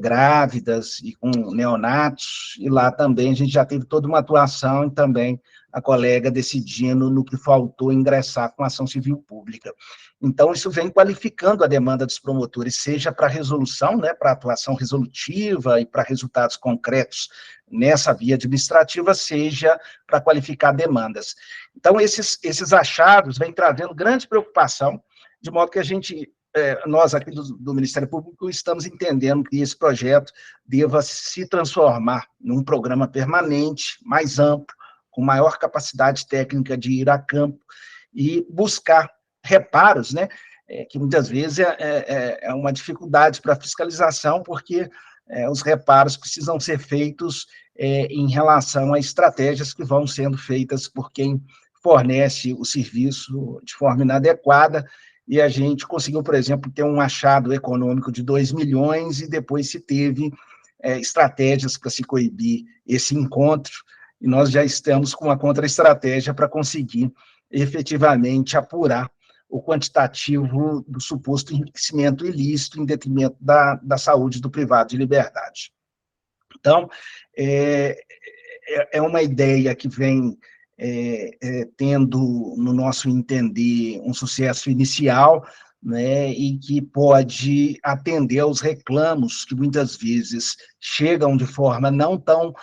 grávidas e com neonatos, e lá também a gente já teve toda uma atuação e também a colega decidindo no que faltou ingressar com ação civil pública. Então, isso vem qualificando a demanda dos promotores, seja para resolução, né, para atuação resolutiva e para resultados concretos nessa via administrativa, seja para qualificar demandas. Então, esses achados vêm trazendo grande preocupação, de modo que a gente, nós aqui do Ministério Público, estamos entendendo que esse projeto deva se transformar num programa permanente, mais amplo, com maior capacidade técnica de ir a campo e buscar reparos, né, que muitas vezes é uma dificuldade para a fiscalização, porque os reparos precisam ser feitos em relação a estratégias que vão sendo feitas por quem fornece o serviço de forma inadequada, e a gente conseguiu, por exemplo, ter um achado econômico de 2 milhões, e depois se teve estratégias para se coibir esse encontro, e nós já estamos com uma contra-estratégia para conseguir efetivamente apurar o quantitativo do suposto enriquecimento ilícito em detrimento da saúde do privado de liberdade. Então, é uma ideia que vem tendo, no nosso entender, um sucesso inicial, né, e que pode atender aos reclamos que muitas vezes chegam de forma não tão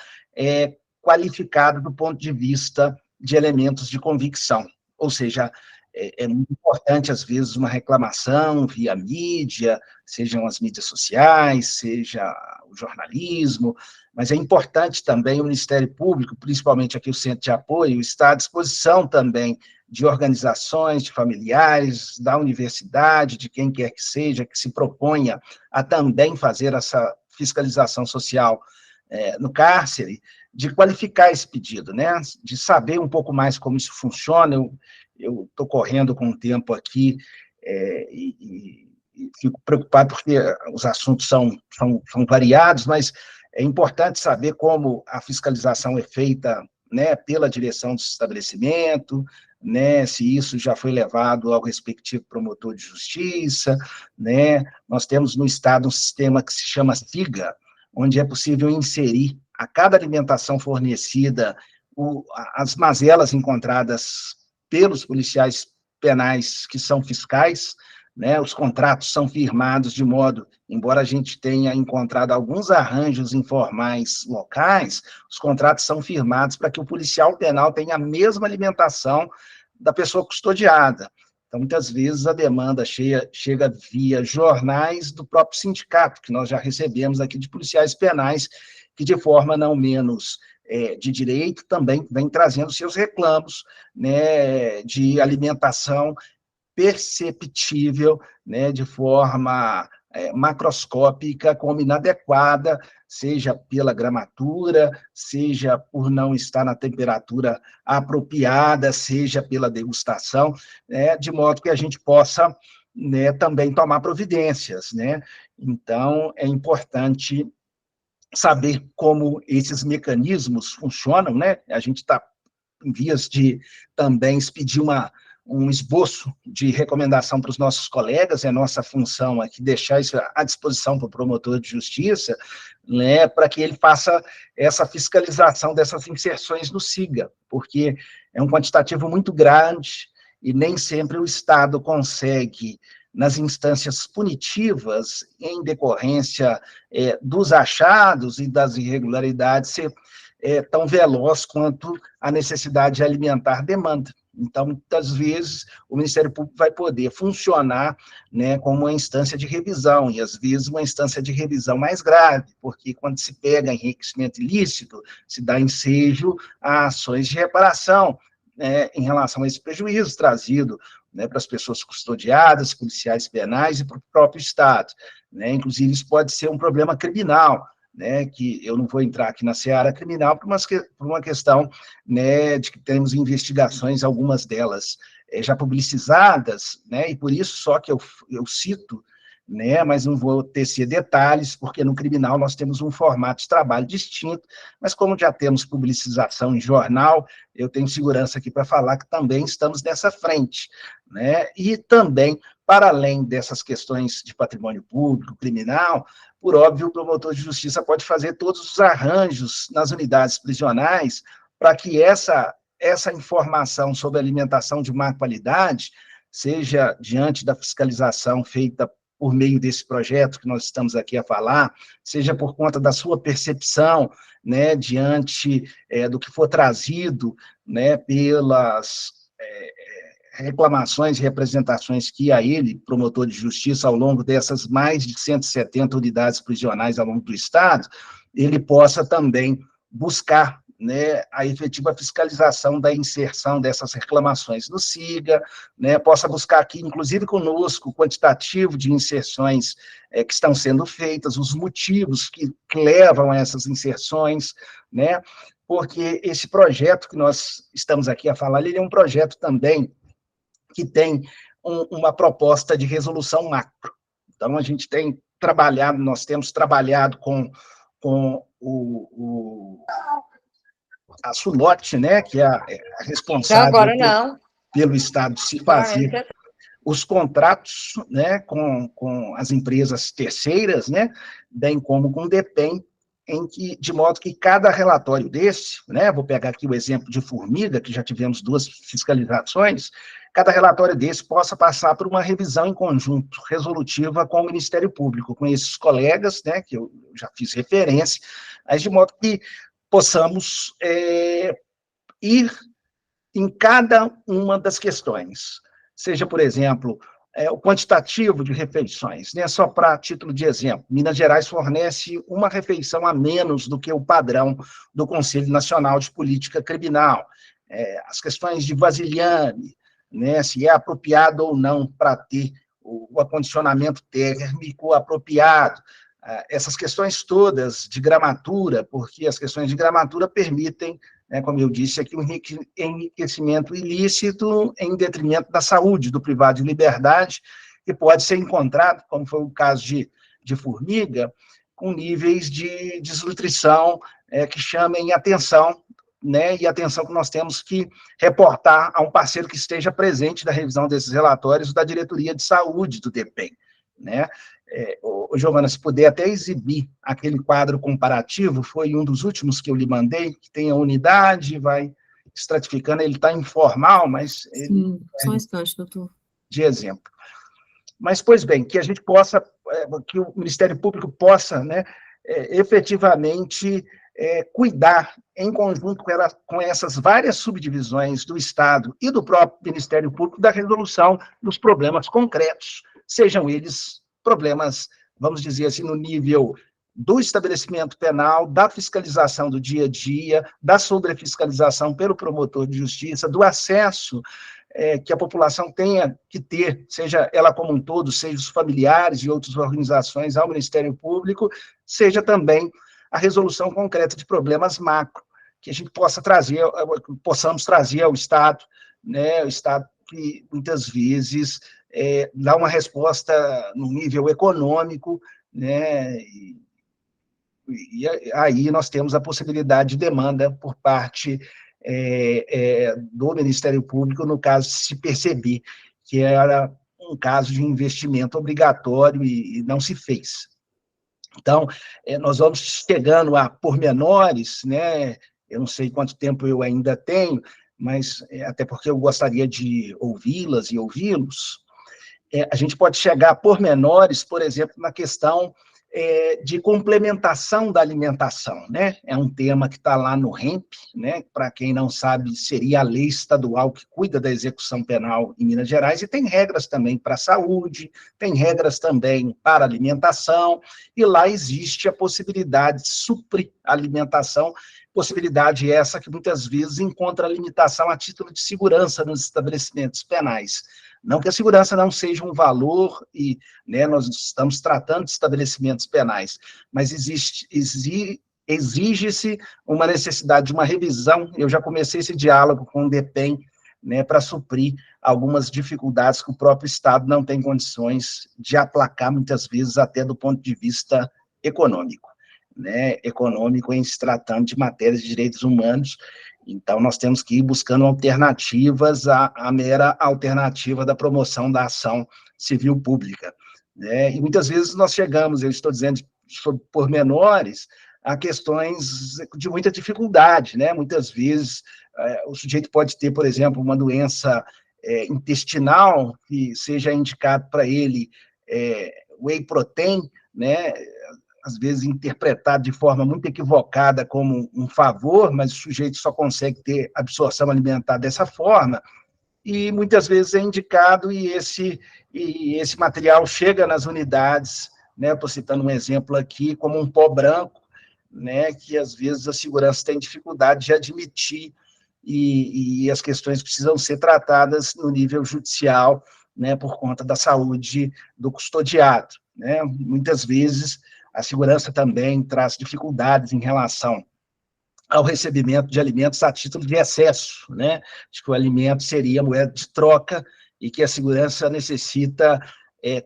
qualificada do ponto de vista de elementos de convicção. Ou seja, é muito importante, às vezes, uma reclamação via mídia, sejam as mídias sociais, seja o jornalismo, mas é importante também o Ministério Público, principalmente aqui o Centro de Apoio, estar à disposição também de organizações, de familiares, da universidade, de quem quer que seja, que se proponha a também fazer essa fiscalização social no cárcere, de qualificar esse pedido, né? De saber um pouco mais como isso funciona. Eu estou correndo com o tempo aqui e fico preocupado porque os assuntos são variados, mas é importante saber como a fiscalização é feita, né, pela direção do estabelecimento, né, se isso já foi levado ao respectivo promotor de justiça, né? Nós temos no Estado um sistema que se chama SIGA, onde é possível inserir a cada alimentação fornecida as mazelas encontradas pelos policiais penais que são fiscais, né? Os contratos são firmados de modo, embora a gente tenha encontrado alguns arranjos informais locais, os contratos são firmados para que o policial penal tenha a mesma alimentação da pessoa custodiada. Então, muitas vezes, a demanda chega via jornais do próprio sindicato, que nós já recebemos aqui de policiais penais, que, de forma não menos de direito, também vem trazendo seus reclamos, né, de alimentação perceptível, né, de forma macroscópica, como inadequada, seja pela gramatura, seja por não estar na temperatura apropriada, seja pela degustação, né, de modo que a gente possa, né, também tomar providências, né? Então, é importante saber como esses mecanismos funcionam, né? A gente está em vias de também expedir um esboço de recomendação para os nossos colegas, é nossa função aqui deixar isso à disposição para o promotor de justiça, né, para que ele faça essa fiscalização dessas inserções no SIGA, porque é um quantitativo muito grande e nem sempre o Estado consegue, nas instâncias punitivas, em decorrência dos achados e das irregularidades, ser tão veloz quanto a necessidade de alimentar demanda. Então, muitas vezes, o Ministério Público vai poder funcionar, né, como uma instância de revisão, e às vezes uma instância de revisão mais grave, porque quando se pega enriquecimento ilícito, se dá ensejo a ações de reparação, né, em relação a esse prejuízo trazido, né, para as pessoas custodiadas, policiais penais e para o próprio Estado, né? Inclusive, isso pode ser um problema criminal, né, que eu não vou entrar aqui na seara criminal por uma questão, né, de que temos investigações, algumas delas já publicizadas, né, e por isso só que eu cito, né, mas não vou tecer detalhes, porque no criminal nós temos um formato de trabalho distinto, mas como já temos publicização em jornal, eu tenho segurança aqui para falar que também estamos nessa frente, né, e também, para além dessas questões de patrimônio público, criminal, por óbvio, o promotor de justiça pode fazer todos os arranjos nas unidades prisionais para que essa informação sobre alimentação de má qualidade, seja diante da fiscalização feita por meio desse projeto que nós estamos aqui a falar, seja por conta da sua percepção, né, diante do que for trazido, né, pelas reclamações e representações que a ele, promotor de justiça, ao longo dessas mais de 170 unidades prisionais ao longo do Estado, ele possa também buscar, né, a efetiva fiscalização da inserção dessas reclamações no SIGA, né, possa buscar aqui, inclusive conosco, o quantitativo de inserções que estão sendo feitas, os motivos que levam a essas inserções, né, porque esse projeto que nós estamos aqui a falar, ele é um projeto também que tem uma proposta de resolução macro. Então, a gente tem trabalhado, nós temos trabalhado com a SULOT, né, que é a responsável pelo Estado se fazer os contratos, né, com as empresas terceiras, né, bem como com o DEPEN, de modo que cada relatório desse, né, vou pegar aqui o exemplo de Formiga, que já tivemos 2 fiscalizações, cada relatório desse possa passar por uma revisão em conjunto, resolutiva com o Ministério Público, com esses colegas, né, que eu já fiz referência, mas de modo que possamos ir em cada uma das questões, seja, por exemplo, o quantitativo de refeições, né? Só para título de exemplo, Minas Gerais fornece uma refeição a menos do que o padrão do Conselho Nacional de Política Criminal. As questões de vasilhame, né? Se é apropriado ou não para ter o acondicionamento térmico apropriado, essas questões todas de gramatura, porque as questões de gramatura permitem, né, como eu disse aqui, um enriquecimento ilícito em detrimento da saúde do privado de liberdade, que pode ser encontrado, como foi o caso de Formiga, com níveis de desnutrição que chamem atenção, né, e atenção que nós temos que reportar a um parceiro que esteja presente na revisão desses relatórios da Diretoria de Saúde do DEPEN, né. Giovana, se puder até exibir aquele quadro comparativo, foi um dos últimos que eu lhe mandei, que tem a unidade, vai estratificando, ele está informal, mas... Sim, só um instante, doutor. De exemplo. Mas, pois bem, que a gente possa, que o Ministério Público possa, né, efetivamente cuidar, em conjunto com essas várias subdivisões do Estado e do próprio Ministério Público, da resolução dos problemas concretos, sejam eles problemas, vamos dizer assim, no nível do estabelecimento penal, da fiscalização do dia a dia, da sobrefiscalização pelo promotor de justiça, do acesso que a população tenha que ter, seja ela como um todo, seja os familiares e outras organizações ao Ministério Público, seja também a resolução concreta de problemas macro, que a gente possamos trazer ao Estado, né, o Estado que muitas vezes dá uma resposta no nível econômico, né, e aí nós temos a possibilidade de demanda por parte do Ministério Público, no caso, se perceber que era um caso de investimento obrigatório e não se fez. Então, nós vamos chegando a pormenores, né? Eu não sei quanto tempo eu ainda tenho, mas até porque eu gostaria de ouvi-las e ouvi-los, a gente pode chegar a pormenores, por exemplo, na questão de complementação da alimentação, né? É um tema que está lá no REMP, né? Para quem não sabe, seria a lei estadual que cuida da execução penal em Minas Gerais, e tem regras também para a saúde, tem regras também para a alimentação, e lá existe a possibilidade de suprir a alimentação, possibilidade essa que muitas vezes encontra limitação a título de segurança nos estabelecimentos penais. Não que a segurança não seja um valor, e né, nós estamos tratando de estabelecimentos penais, mas exige-se uma necessidade de uma revisão. Eu já comecei esse diálogo com o DEPEN, né, para suprir algumas dificuldades que o próprio Estado não tem condições de aplacar, muitas vezes até do ponto de vista econômico, né, econômico em se tratando de matérias de direitos humanos. Então, nós temos que ir buscando alternativas à mera alternativa da promoção da ação civil pública, né? E muitas vezes nós chegamos, eu estou dizendo sobre pormenores, a questões de muita dificuldade, né? Muitas vezes o sujeito pode ter, por exemplo, uma doença intestinal, que seja indicado para ele whey protein, né? Às vezes interpretado de forma muito equivocada como um favor, mas o sujeito só consegue ter absorção alimentar dessa forma, e muitas vezes é indicado, e esse material chega nas unidades, né? Estou citando um exemplo aqui, como um pó branco, né? Que às vezes a segurança tem dificuldade de admitir, e as questões precisam ser tratadas no nível judicial, né? Por conta da saúde do custodiado, né? Muitas vezes a segurança também traz dificuldades em relação ao recebimento de alimentos a título de excesso, né? De que o alimento seria moeda de troca e que a segurança necessita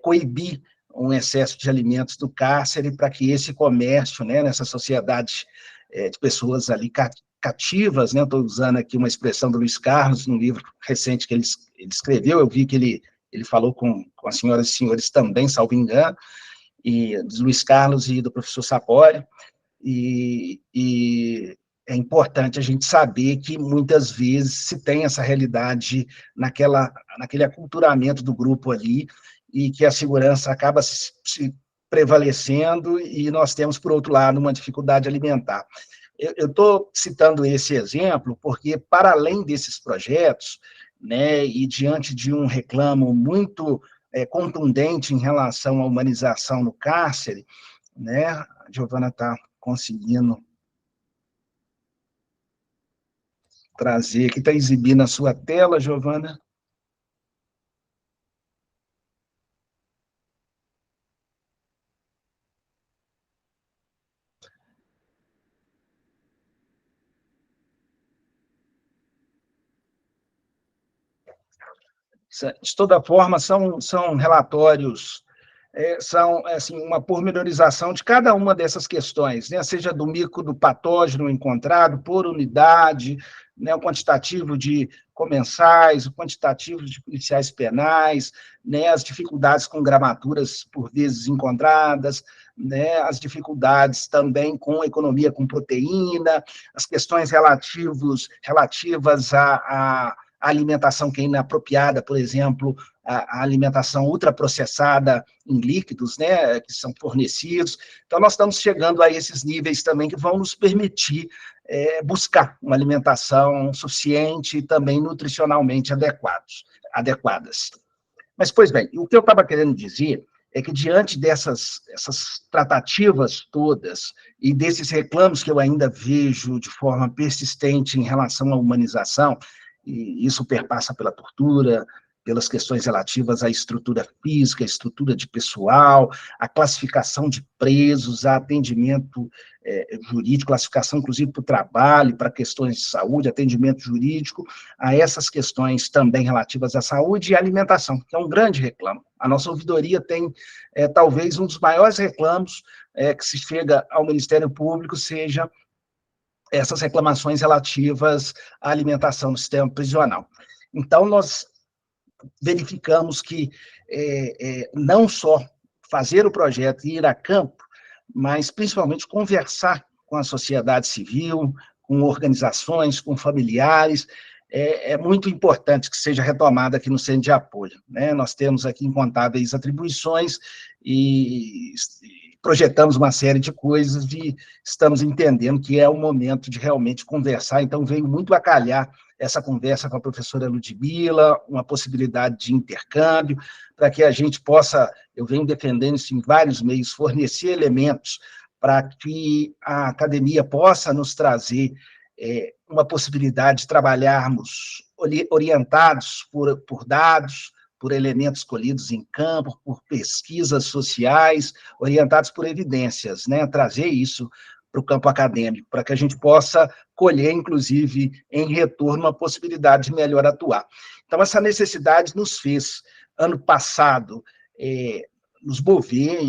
coibir um excesso de alimentos do cárcere para que esse comércio, né, nessa sociedade de pessoas ali cativas, né? Estou usando aqui uma expressão do Luiz Carlos, num livro recente que ele escreveu, eu vi que ele falou com as senhoras e senhores também, salvo engano, e do Luiz Carlos e do professor Sapori, e é importante a gente saber que muitas vezes se tem essa realidade naquele aculturamento do grupo ali, e que a segurança acaba se prevalecendo, e nós temos, por outro lado, uma dificuldade alimentar. Eu estou citando esse exemplo porque, para além desses projetos, né, e diante de um reclamo muito contundente em relação à humanização no cárcere, né? A Giovana está conseguindo trazer aqui, está exibindo a sua tela, Giovana. De toda forma, são relatórios, são assim, uma pormenorização de cada uma dessas questões, né? Seja do micro do patógeno encontrado por unidade, né? O quantitativo de comensais, o quantitativo de policiais penais, né? As dificuldades com gramaturas por vezes encontradas, né? As dificuldades também com economia com proteína, as questões relativas à alimentação que é inapropriada, por exemplo, a alimentação ultraprocessada em líquidos, né, que são fornecidos. Então, nós estamos chegando a esses níveis também que vão nos permitir buscar uma alimentação suficiente e também nutricionalmente adequadas. Mas, pois bem, o que eu estava querendo dizer é que, diante essas tratativas todas e desses reclamos que eu ainda vejo de forma persistente em relação à humanização, e isso perpassa pela tortura, pelas questões relativas à estrutura física, à estrutura de pessoal, à classificação de presos, a atendimento jurídico, classificação, inclusive, para o trabalho, para questões de saúde, atendimento jurídico, a essas questões também relativas à saúde e à alimentação, que é um grande reclamo. A nossa ouvidoria tem, talvez, um dos maiores reclamos que se chega ao Ministério Público, seja essas reclamações relativas à alimentação no sistema prisional. Então, nós verificamos que não só fazer o projeto e ir a campo, mas principalmente conversar com a sociedade civil, com organizações, com familiares, é muito importante que seja retomada aqui no Centro de Apoio, né? Nós temos aqui incontáveis atribuições e projetamos uma série de coisas e estamos entendendo que é o momento de realmente conversar, então veio muito a calhar essa conversa com a professora Ludmila, uma possibilidade de intercâmbio, para que a gente possa, eu venho defendendo isso em vários meios, fornecer elementos para que a academia possa nos trazer uma possibilidade de trabalharmos orientados por dados, por elementos colhidos em campo, por pesquisas sociais, orientados por evidências, né? Trazer isso para o campo acadêmico, para que a gente possa colher, inclusive, em retorno, uma possibilidade de melhor atuar. Então, essa necessidade nos fez, ano passado, nos mover,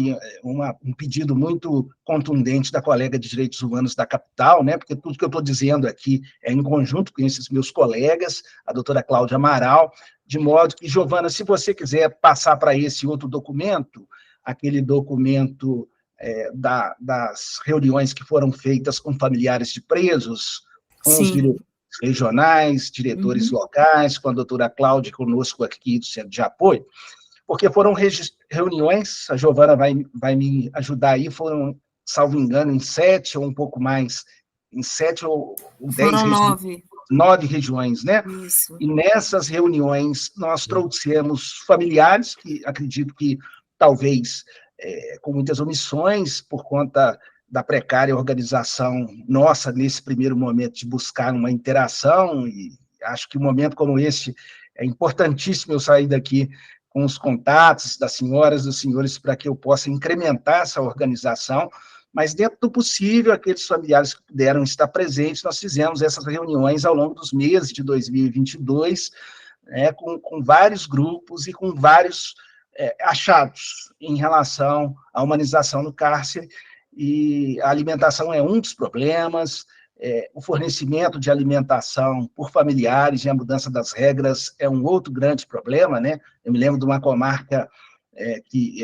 um pedido muito contundente da colega de Direitos Humanos da capital, né, porque tudo que eu estou dizendo aqui é em conjunto com esses meus colegas, a doutora Cláudia Amaral, de modo que, Giovana, se você quiser passar para esse outro documento, aquele documento das reuniões que foram feitas com familiares de presos, com os diretores regionais, diretores locais, com a doutora Cláudia conosco aqui do Centro de Apoio, porque foram reuniões, a Giovana vai me ajudar aí, foram, salvo engano, em 7 ou um pouco mais, em 7 ou 10 regiões. 9 regiões, né? Isso. E nessas reuniões nós trouxemos familiares, que acredito que talvez com muitas omissões, por conta da precária organização nossa nesse primeiro momento de buscar uma interação, e acho que um momento como esse é importantíssimo eu sair daqui com os contatos das senhoras, dos senhores, para que eu possa incrementar essa organização, mas dentro do possível, aqueles familiares que puderam estar presentes, nós fizemos essas reuniões ao longo dos meses de 2022, com vários grupos e com vários achados em relação à humanização no cárcere, e a alimentação é um dos problemas, o fornecimento de alimentação por familiares e a mudança das regras é um outro grande problema, né? Eu me lembro de uma comarca que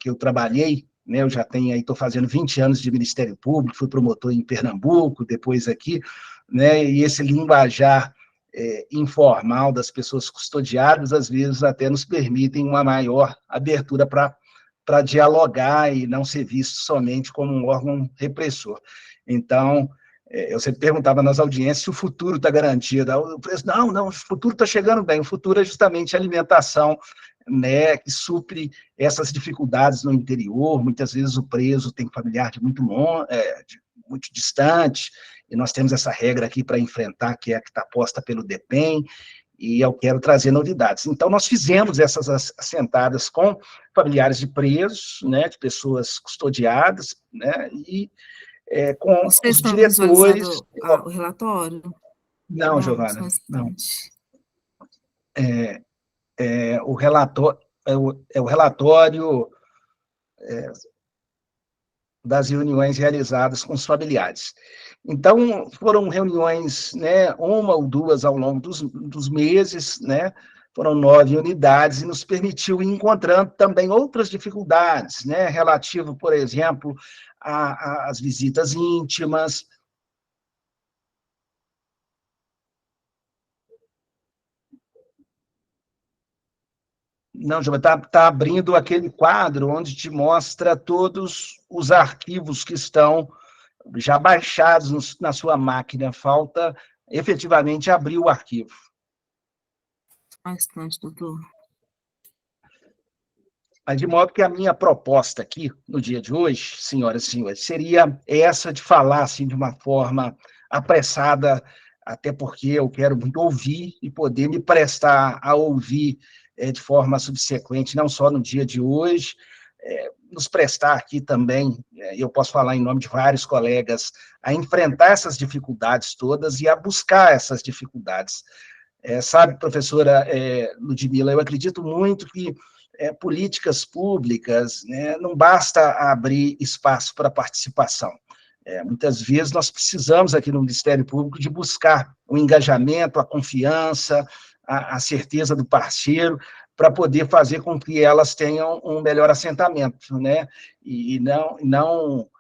eu trabalhei, né? Eu já tenho aí, estou fazendo 20 anos de Ministério Público, fui promotor em Pernambuco, depois aqui, né? E esse linguajar informal das pessoas custodiadas, às vezes até nos permitem uma maior abertura para dialogar e não ser visto somente como um órgão repressor. Então, eu sempre perguntava nas audiências se o futuro está garantido. O preço, não, o futuro está chegando bem, o futuro é justamente a alimentação, né, que supre essas dificuldades no interior. Muitas vezes o preso tem familiar de muito muito distante, e nós temos essa regra aqui para enfrentar, que é a que está posta pelo DEPEN, e eu quero trazer novidades. Então, nós fizemos essas assentadas com familiares de presos, né, de pessoas custodiadas, né, e com Vocês os diretores... o relatório? Não, Giovana, não. O relatório é o relatório das reuniões realizadas com os familiares. Então, foram reuniões, né, uma ou duas ao longo dos meses, né, foram 9 unidades, e nos permitiu ir encontrando também outras dificuldades, né, relativo, por exemplo, às visitas íntimas. Não, Giovana, está abrindo aquele quadro onde te mostra todos os arquivos que estão já baixados na sua máquina. Falta, efetivamente, abrir o arquivo. Bastante, doutor. Mas, de modo que a minha proposta aqui, no dia de hoje, senhoras e senhores, seria essa de falar assim, de uma forma apressada, até porque eu quero muito ouvir e poder me prestar a ouvir de forma subsequente, não só no dia de hoje, nos prestar aqui também, eu posso falar em nome de vários colegas, a enfrentar essas dificuldades todas e a buscar essas dificuldades. Sabe, professora Ludmila, eu acredito muito que políticas públicas, né, não basta abrir espaço para participação. Muitas vezes nós precisamos aqui no Ministério Público de buscar o engajamento, a confiança, a certeza do parceiro, para poder fazer com que elas tenham um melhor assentamento, né? E não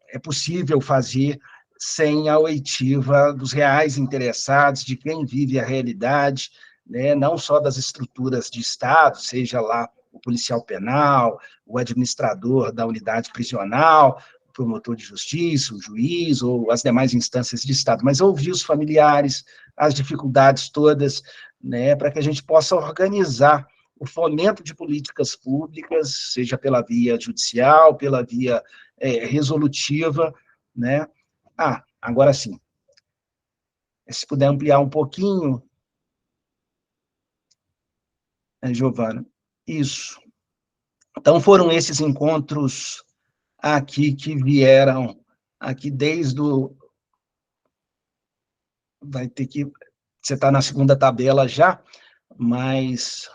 é possível fazer sem a oitiva dos reais interessados, de quem vive a realidade, né? Não só das estruturas de Estado, seja lá o policial penal, o administrador da unidade prisional, o promotor de justiça, o juiz, ou as demais instâncias de Estado, mas ouvir os familiares, as dificuldades todas, né, para que a gente possa organizar o fomento de políticas públicas, seja pela via judicial, pela via resolutiva, né? Agora sim, se puder ampliar um pouquinho, Giovana, isso. Então, foram esses encontros aqui que vieram, aqui desde o... Vai ter que... Você está na segunda tabela já, mas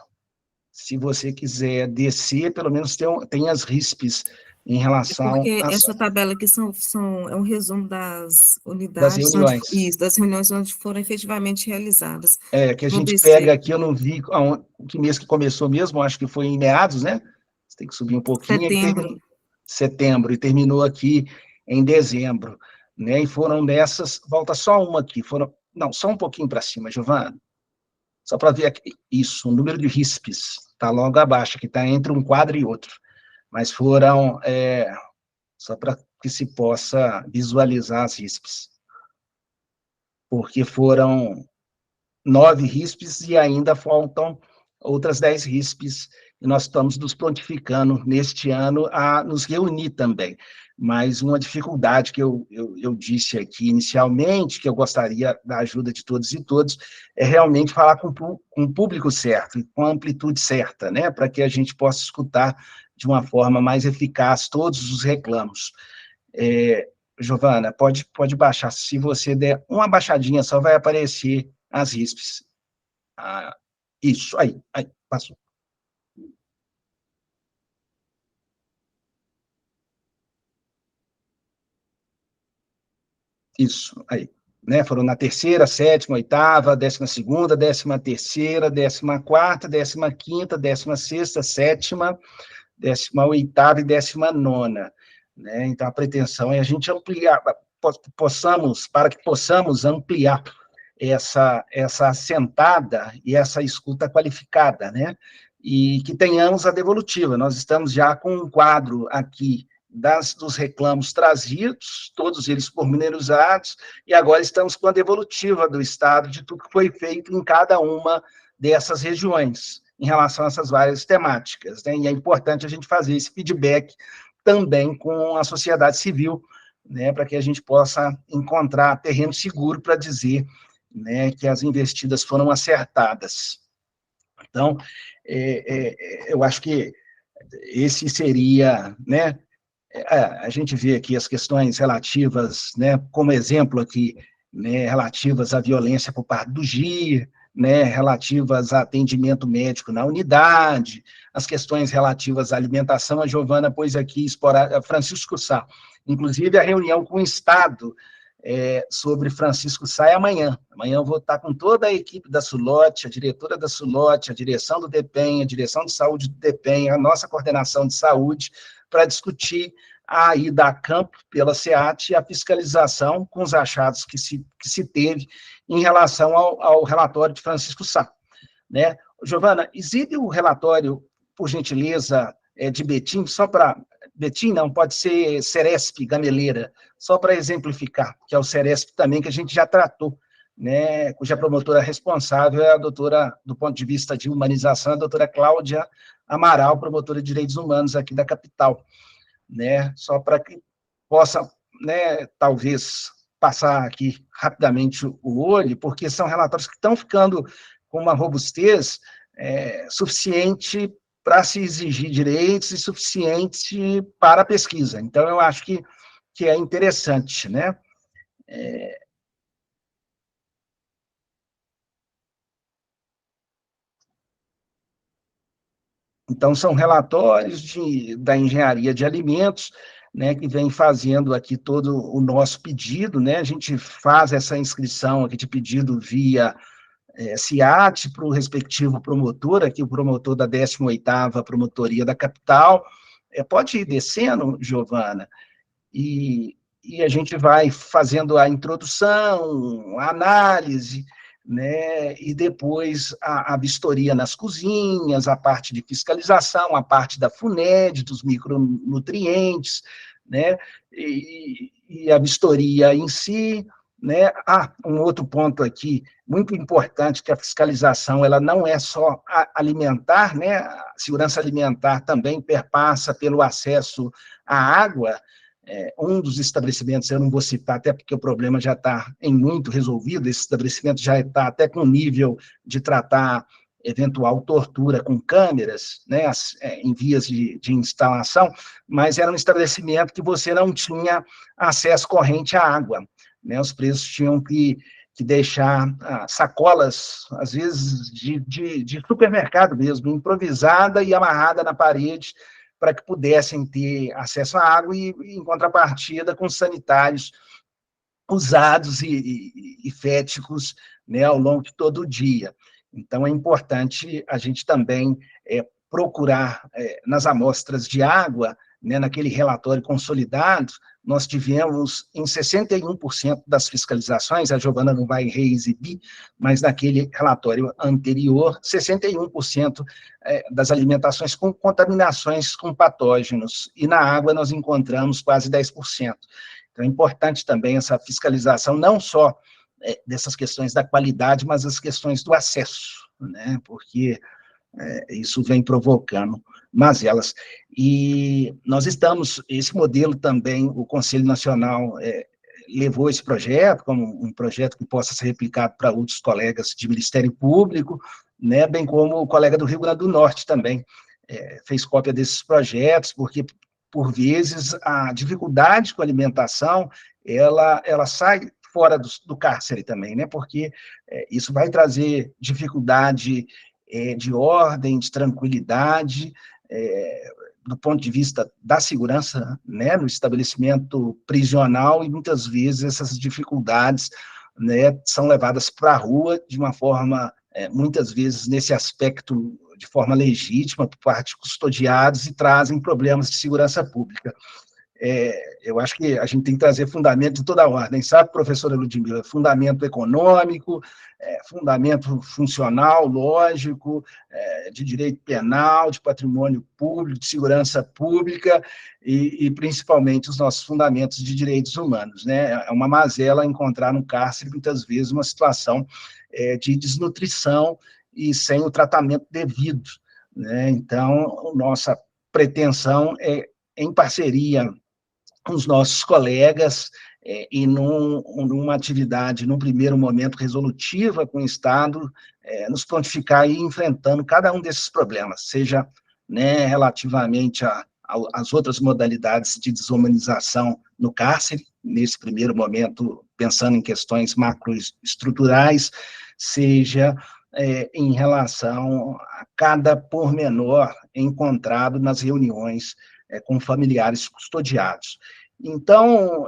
se você quiser descer, pelo menos tem as RISPs em relação... Porque essa tabela aqui é um resumo das unidades... Das reuniões. Isso, das reuniões onde foram efetivamente realizadas. Que a gente pega aqui, eu não vi que mês que começou mesmo, acho que foi em meados, né? Você tem que subir um pouquinho. Setembro, e terminou aqui em dezembro, né? E foram dessas... Volta só uma aqui, não, só um pouquinho para cima, Giovana. Só para ver aqui, isso, o número de RISPs, está logo abaixo, que está entre um quadro e outro. Mas foram, só para que se possa visualizar as RISPs. Porque foram 9 RISPs e ainda faltam outras 10 RISPs, e nós estamos nos prontificando neste ano a nos reunir também. Mas uma dificuldade que eu disse aqui inicialmente, que eu gostaria da ajuda de todos e todas, é realmente falar com o público certo, com a amplitude certa, né, para que a gente possa escutar de uma forma mais eficaz todos os reclamos. Giovana, pode baixar, se você der uma baixadinha só, vai aparecer as RISPs. Isso, aí, passou. Isso, aí. Né, foram na 3ª, 7ª, 8ª, 12ª, 13ª, 14ª, 15ª, 16ª, 7ª, 18ª e 19ª. Né? Então, a pretensão é a gente ampliar, para que possamos ampliar essa assentada e essa escuta qualificada, né? E que tenhamos a devolutiva. Nós estamos já com um quadro aqui dos reclamos trazidos, todos eles pormenorizados, e agora estamos com a devolutiva do Estado de tudo que foi feito em cada uma dessas regiões, em relação a essas várias temáticas, né? E é importante a gente fazer esse feedback também com a sociedade civil, né, para que a gente possa encontrar terreno seguro para dizer, né, que as investidas foram acertadas. Então, eu acho que esse seria, né, a gente vê aqui as questões relativas, né, como exemplo aqui, né, relativas à violência por parte do GIR, né, relativas a atendimento médico na unidade, as questões relativas à alimentação, a Giovana pôs aqui, Francisco Sá, inclusive a reunião com o Estado sobre Francisco Sá é amanhã. Amanhã eu vou estar com toda a equipe da SULOT, a diretora da SULOT, a direção do DEPEN, a direção de saúde do DEPEN, a nossa coordenação de saúde, para discutir a ida a campo pela SEAT e a fiscalização com os achados que se teve em relação ao relatório de Francisco Sá, né? Giovana, exibe o relatório, por gentileza, de Betim, só para... Betim não, pode ser Ceresp, Gameleira, só para exemplificar, que é o Ceresp também, que a gente já tratou, né, cuja promotora responsável é a doutora, do ponto de vista de humanização, a doutora Cláudia Amaral, promotora de direitos humanos aqui da capital, né, só para que possa, né, talvez passar aqui rapidamente o olho, porque são relatórios que estão ficando com uma robustez suficiente para se exigir direitos e suficiente para a pesquisa. Então, eu acho que é interessante, né? Então, são relatórios da engenharia de alimentos, né, que vem fazendo aqui todo o nosso pedido, né? A gente faz essa inscrição aqui de pedido via CIAT para o respectivo promotor, aqui o promotor da 18ª Promotoria da Capital. Pode ir descendo, Giovana, e a gente vai fazendo a introdução, a análise, né, e depois a vistoria nas cozinhas, a parte de fiscalização, a parte da FUNED, dos micronutrientes, né, e a vistoria em si, né. Um outro ponto aqui, muito importante, que a fiscalização, ela não é só alimentar, né, a segurança alimentar também perpassa pelo acesso à água. Um dos estabelecimentos, eu não vou citar, até porque o problema já está em muito resolvido, esse estabelecimento já está até com nível de tratar eventual tortura com câmeras, né, em vias de instalação, mas era um estabelecimento que você não tinha acesso corrente à água, né, os presos tinham que deixar sacolas, às vezes, de supermercado mesmo, improvisada e amarrada na parede, para que pudessem ter acesso à água e em contrapartida, com sanitários usados e féticos, né, ao longo de todo o dia. Então, é importante a gente também procurar, nas amostras de água, né, naquele relatório consolidado, nós tivemos em 61% das fiscalizações, a Giovana não vai reexibir, mas naquele relatório anterior, 61% das alimentações com contaminações com patógenos, e na água nós encontramos quase 10%. Então, é importante também essa fiscalização, não só dessas questões da qualidade, mas as questões do acesso, né, porque isso vem provocando mazelas. E nós estamos, esse modelo também, o Conselho Nacional levou esse projeto como um projeto que possa ser replicado para outros colegas de Ministério Público, né, bem como o colega do Rio Grande do Norte também fez cópia desses projetos, porque, por vezes, a dificuldade com a alimentação, ela sai fora do cárcere também, né, porque isso vai trazer dificuldade de ordem, de tranquilidade, do ponto de vista da segurança, né, no estabelecimento prisional, e muitas vezes essas dificuldades, né, são levadas para a rua de uma forma, muitas vezes, nesse aspecto, de forma legítima, por parte de custodiados, e trazem problemas de segurança pública. Eu acho que a gente tem que trazer fundamento de toda a ordem, sabe, professora Ludmila? Fundamento econômico, fundamento funcional, lógico, de direito penal, de patrimônio público, de segurança pública, e principalmente os nossos fundamentos de direitos humanos, né? É uma mazela encontrar no cárcere, muitas vezes, uma situação de desnutrição e sem o tratamento devido, né? Então, nossa pretensão é, em parceria com os nossos colegas, e numa atividade, num primeiro momento, resolutiva com o Estado, nos prontificar e ir enfrentando cada um desses problemas, seja, né, relativamente às outras modalidades de desumanização no cárcere, nesse primeiro momento, pensando em questões macroestruturais, seja em relação a cada pormenor encontrado nas reuniões com familiares custodiados. Então,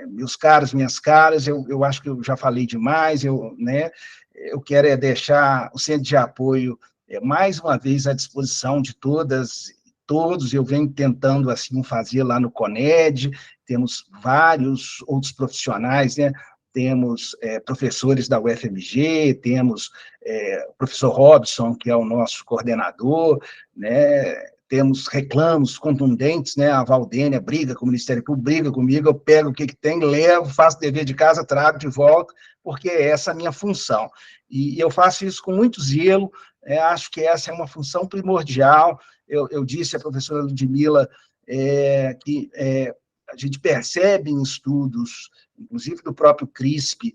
meus caros, minhas caras, eu acho que eu já falei demais, né, eu quero deixar o Centro de Apoio mais uma vez à disposição de todas e todos. Eu venho tentando assim fazer lá no CONED, temos vários outros profissionais, né, temos professores da UFMG, temos o professor Robson, que é o nosso coordenador, né? Temos reclamos contundentes, né? A Valdênia briga com o Ministério Público, briga comigo, eu pego o que tem, levo, faço dever de casa, trago de volta, porque é essa a minha função. E eu faço isso com muito zelo, acho que essa é uma função primordial. Eu disse à professora Ludmila que a gente percebe em estudos, inclusive do próprio CRISP,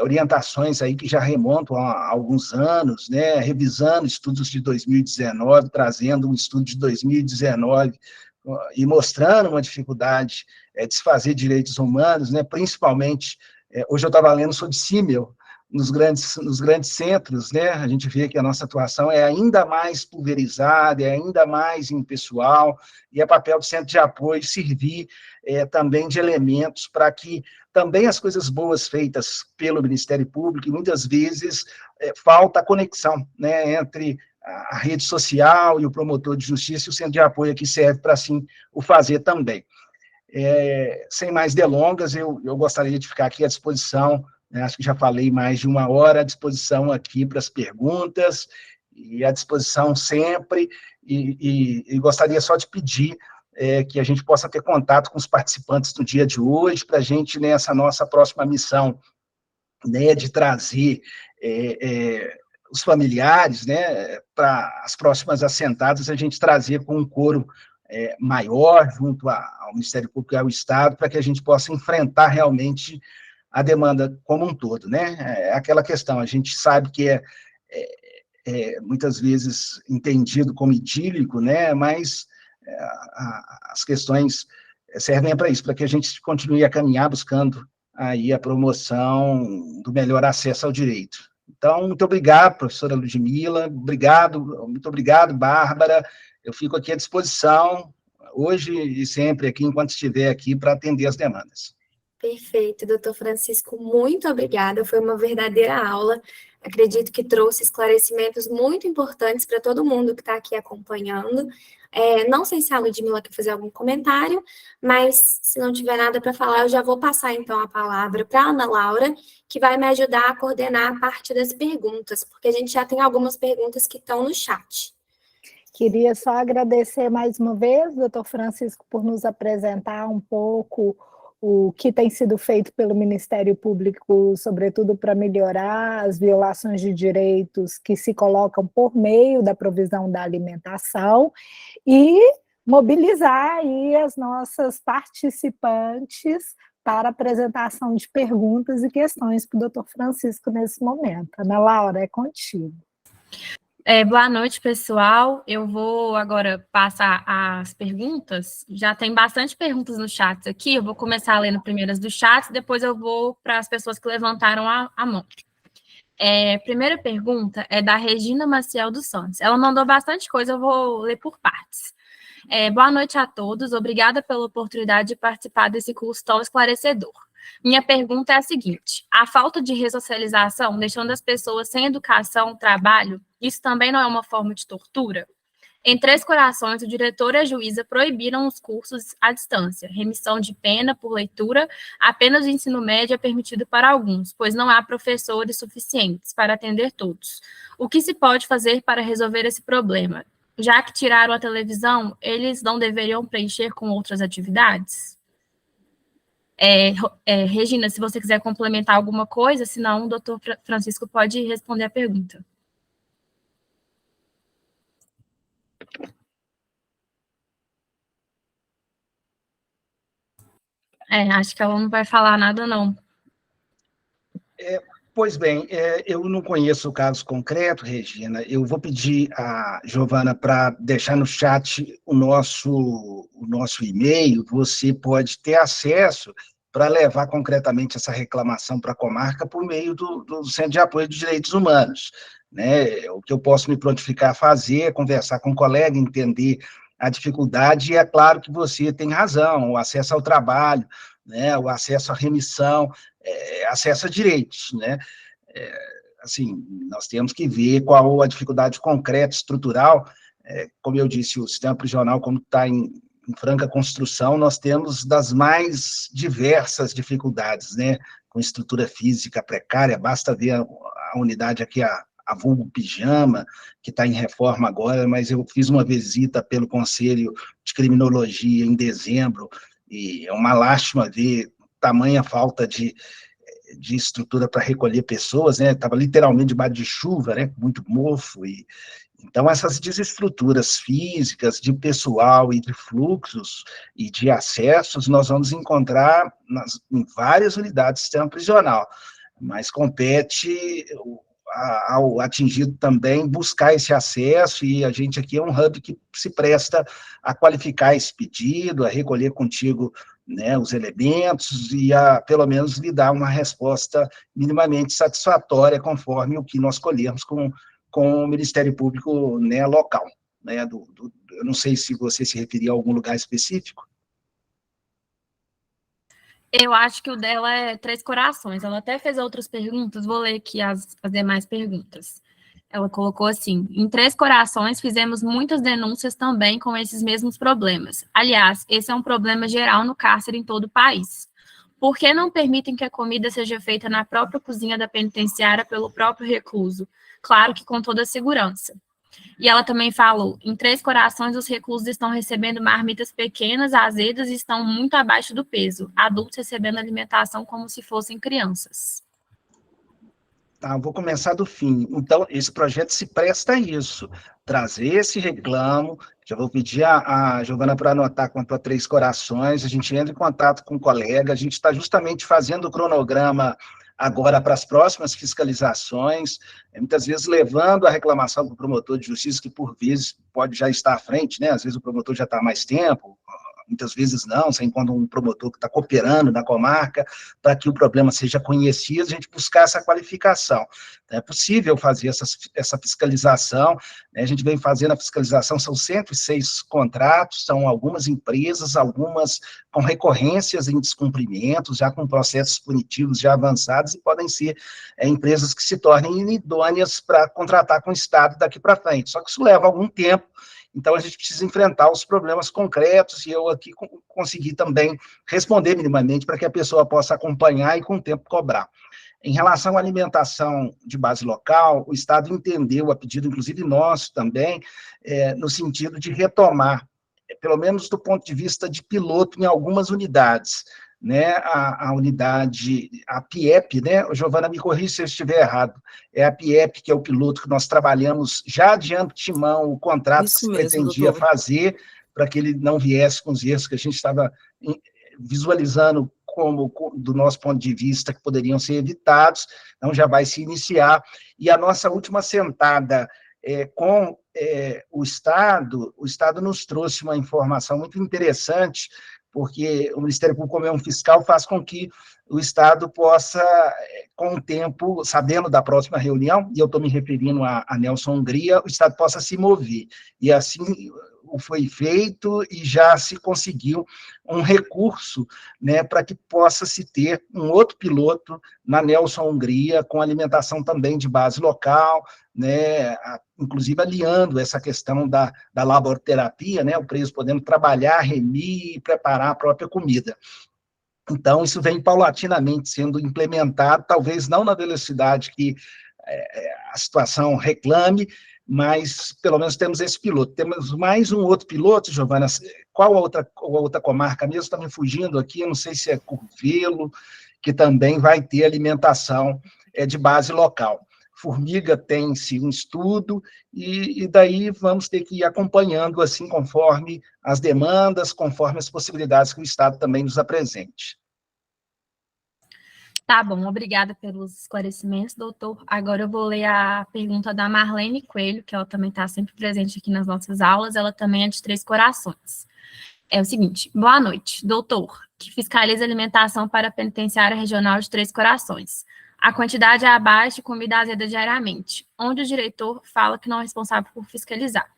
orientações aí que já remontam a alguns anos, né, revisando estudos de 2019, trazendo um estudo de 2019 e mostrando uma dificuldade de se fazer direitos humanos, né, principalmente, hoje eu estava lendo sobre CIMEL, nos grandes centros, né, a gente vê que a nossa atuação é ainda mais pulverizada, é ainda mais impessoal, e é papel do centro de apoio servir também de elementos para que também as coisas boas feitas pelo Ministério Público, e muitas vezes falta a conexão, né, entre a rede social e o promotor de justiça, e o centro de apoio aqui serve para, assim, o fazer também. Sem mais delongas, eu gostaria de ficar aqui à disposição, né, acho que já falei mais de 1 hora, à disposição aqui para as perguntas, e à disposição sempre, e gostaria só de pedir que a gente possa ter contato com os participantes do dia de hoje, para a gente, nessa nossa próxima missão, né, de trazer os familiares, né, para as próximas assentadas, a gente trazer com um coro maior, junto ao Ministério Público e ao Estado, para que a gente possa enfrentar realmente a demanda como um todo, né? Aquela questão, a gente sabe que muitas vezes entendido como idílico, né? Mas as questões servem para isso, para que a gente continue a caminhar buscando aí a promoção do melhor acesso ao direito. Então, muito obrigado, professora Ludmila, muito obrigado, Bárbara, eu fico aqui à disposição, hoje e sempre aqui, enquanto estiver aqui, para atender as demandas. Perfeito, doutor Francisco, muito obrigada, foi uma verdadeira aula, acredito que trouxe esclarecimentos muito importantes para todo mundo que está aqui acompanhando. Não sei se a Ludmila quer fazer algum comentário, mas se não tiver nada para falar, eu já vou passar então a palavra para a Ana Laura, que vai me ajudar a coordenar a parte das perguntas, porque a gente já tem algumas perguntas que estão no chat. Queria só agradecer mais uma vez, doutor Francisco, por nos apresentar um pouco o que tem sido feito pelo Ministério Público, sobretudo para melhorar as violações de direitos que se colocam por meio da provisão da alimentação e mobilizar aí as nossas participantes para a apresentação de perguntas e questões para o doutor Francisco nesse momento. Ana Laura, é contigo. Boa noite, pessoal. Eu vou agora passar as perguntas. Já tem bastante perguntas no chat aqui. Eu vou começar lendo primeiro as do chat, depois eu vou para as pessoas que levantaram a mão. Primeira pergunta é da Regina Maciel dos Santos. Ela mandou bastante coisa, eu vou ler por partes. Boa noite a todos. Obrigada pela oportunidade de participar desse curso tão esclarecedor. Minha pergunta é a seguinte: a falta de ressocialização, deixando as pessoas sem educação, trabalho, isso também não é uma forma de tortura? Em Três Corações, o diretor e a juíza proibiram os cursos à distância. Remissão de pena por leitura, apenas o ensino médio é permitido para alguns, pois não há professores suficientes para atender todos. O que se pode fazer para resolver esse problema? Já que tiraram a televisão, eles não deveriam preencher com outras atividades? Regina, se você quiser complementar alguma coisa, senão o doutor Francisco pode responder a pergunta. Acho que ela não vai falar nada, não. Pois bem, eu não conheço o caso concreto, Regina. Eu vou pedir a Giovana para deixar no chat o nosso e-mail. Você pode ter acesso para levar concretamente essa reclamação para a comarca por meio do Centro de Apoio de Direitos Humanos, né? O que eu posso me prontificar a fazer é conversar com o colega, entender a dificuldade, e é claro que você tem razão, o acesso ao trabalho, né, o acesso à remissão, acesso a direitos, né? Assim, nós temos que ver qual a dificuldade concreta, estrutural, como eu disse, o sistema prisional, como está em em franca construção, nós temos das mais diversas dificuldades, né? Com estrutura física precária, basta ver a unidade aqui, a vulgo Pijama, que está em reforma agora, mas eu fiz uma visita pelo Conselho de Criminologia em dezembro, e é uma lástima ver tamanha falta de estrutura para recolher pessoas, né? Estava literalmente debaixo de chuva, né? Muito mofo, então essas desestruturas físicas de pessoal e de fluxos e de acessos nós vamos encontrar em várias unidades do sistema prisional, mas compete ao atingido também buscar esse acesso, e a gente aqui é um hub que se presta a qualificar esse pedido, a recolher contigo, né, os elementos e a, pelo menos, lhe dar uma resposta minimamente satisfatória conforme o que nós colhermos com o Ministério Público, né, local. Né, eu não sei se você se referia a algum lugar específico. Eu acho que o dela é Três Corações. Ela até fez outras perguntas, vou ler aqui as demais perguntas. Ela colocou assim: em Três Corações fizemos muitas denúncias também com esses mesmos problemas. Aliás, esse é um problema geral no cárcere em todo o país. Por que não permitem que a comida seja feita na própria cozinha da penitenciária pelo próprio recluso? Claro que com toda a segurança. E ela também falou: em Três Corações, os reclusos estão recebendo marmitas pequenas, azedas e estão muito abaixo do peso. Adultos recebendo alimentação como se fossem crianças. Tá, vou começar do fim. Então, esse projeto se presta a isso, trazer esse reclamo. Já vou pedir a Giovana para anotar quanto a Três Corações, a gente entra em contato com o colega, a gente está justamente fazendo o cronograma agora para as próximas fiscalizações, muitas vezes levando a reclamação para o promotor de justiça, que por vezes pode já estar à frente, né? Às vezes o promotor já está há mais tempo, muitas vezes não, você encontra um promotor que está cooperando na comarca para que o problema seja conhecido, a gente buscar essa qualificação. É possível fazer essa fiscalização, né? A gente vem fazendo a fiscalização, são 106 contratos, são algumas empresas, algumas com recorrências em descumprimentos, já com processos punitivos já avançados, e podem ser empresas que se tornem inidôneas para contratar com o Estado daqui para frente. Só que isso leva algum tempo, então a gente precisa enfrentar os problemas concretos, e eu aqui consegui também responder minimamente para que a pessoa possa acompanhar e com o tempo cobrar. Em relação à alimentação de base local, o Estado entendeu, a pedido inclusive nosso também, no sentido de retomar, pelo menos do ponto de vista de piloto, em algumas unidades, né, a unidade, a PIEP, né, Giovana, me corrija se eu estiver errado, é a PIEP, que é o piloto que nós trabalhamos já de antemão, o contrato Isso que se mesmo, pretendia doutor. fazer, para que ele não viesse com os erros que a gente estava visualizando como, do nosso ponto de vista, que poderiam ser evitados. Então já vai se iniciar, e a nossa última sentada com o Estado nos trouxe uma informação muito interessante, porque o Ministério Público, como é um fiscal, faz com que o Estado possa, com o tempo, sabendo da próxima reunião, e eu estou me referindo a Nelson Hungria, o Estado possa se mover, e assim foi feito, e já se conseguiu um recurso, né, para que possa se ter um outro piloto na Nelson Hungria, com alimentação também de base local, né, inclusive aliando essa questão da laboraterapia, né, o preso podendo trabalhar, remir e preparar a própria comida. Então, isso vem paulatinamente sendo implementado, talvez não na velocidade que a situação reclame, mas pelo menos temos esse piloto. Temos mais um outro piloto, Giovana, qual a outra comarca mesmo? Está me fugindo aqui, eu não sei se é Curvelo, que também vai ter alimentação de base local. Formiga tem-se um estudo, e daí vamos ter que ir acompanhando, assim, conforme as demandas, conforme as possibilidades que o Estado também nos apresente. Tá bom, obrigada pelos esclarecimentos, doutor. Agora eu vou ler a pergunta da Marlene Coelho, que ela também está sempre presente aqui nas nossas aulas, ela também é de Três Corações. É o seguinte: boa noite, doutor, que fiscaliza a alimentação para a Penitenciária Regional de Três Corações. A quantidade é abaixo de comida azeda diariamente, onde o diretor fala que não é responsável por fiscalizar.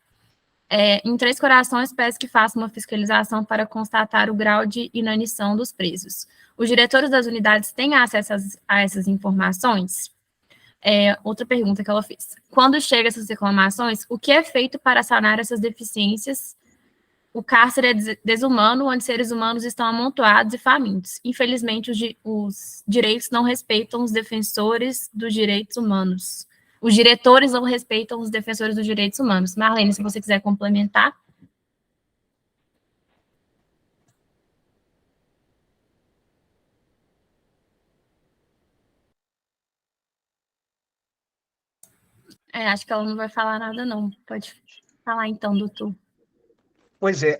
Em Três Corações, peço que faça uma fiscalização para constatar o grau de inanição dos presos. Os diretores das unidades têm acesso a essas informações? Outra pergunta que ela fez: quando chegam essas reclamações, o que é feito para sanar essas deficiências O cárcere é desumano, onde seres humanos estão amontoados e famintos. Infelizmente, os direitos não respeitam os defensores dos direitos humanos. Os diretores não respeitam os defensores dos direitos humanos. Marlene, se você quiser complementar. Acho que ela não vai falar nada, não. Pode falar, então, doutor. Pois é,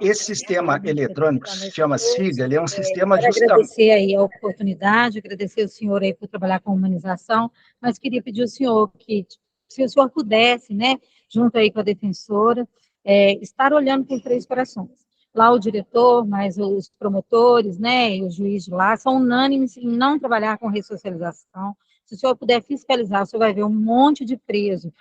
esse sistema eletrônico se chama SIGA, ele é um sistema Quero justamente... agradecer aí a oportunidade, agradecer o senhor aí por trabalhar com humanização, mas queria pedir ao senhor que, se o senhor pudesse, né, junto aí com a defensora, estar olhando por Três Corações. Lá o diretor, mas os promotores, né, e o juiz de lá, são unânimes em não trabalhar com ressocialização. Se o senhor puder fiscalizar, o senhor vai ver um monte de preso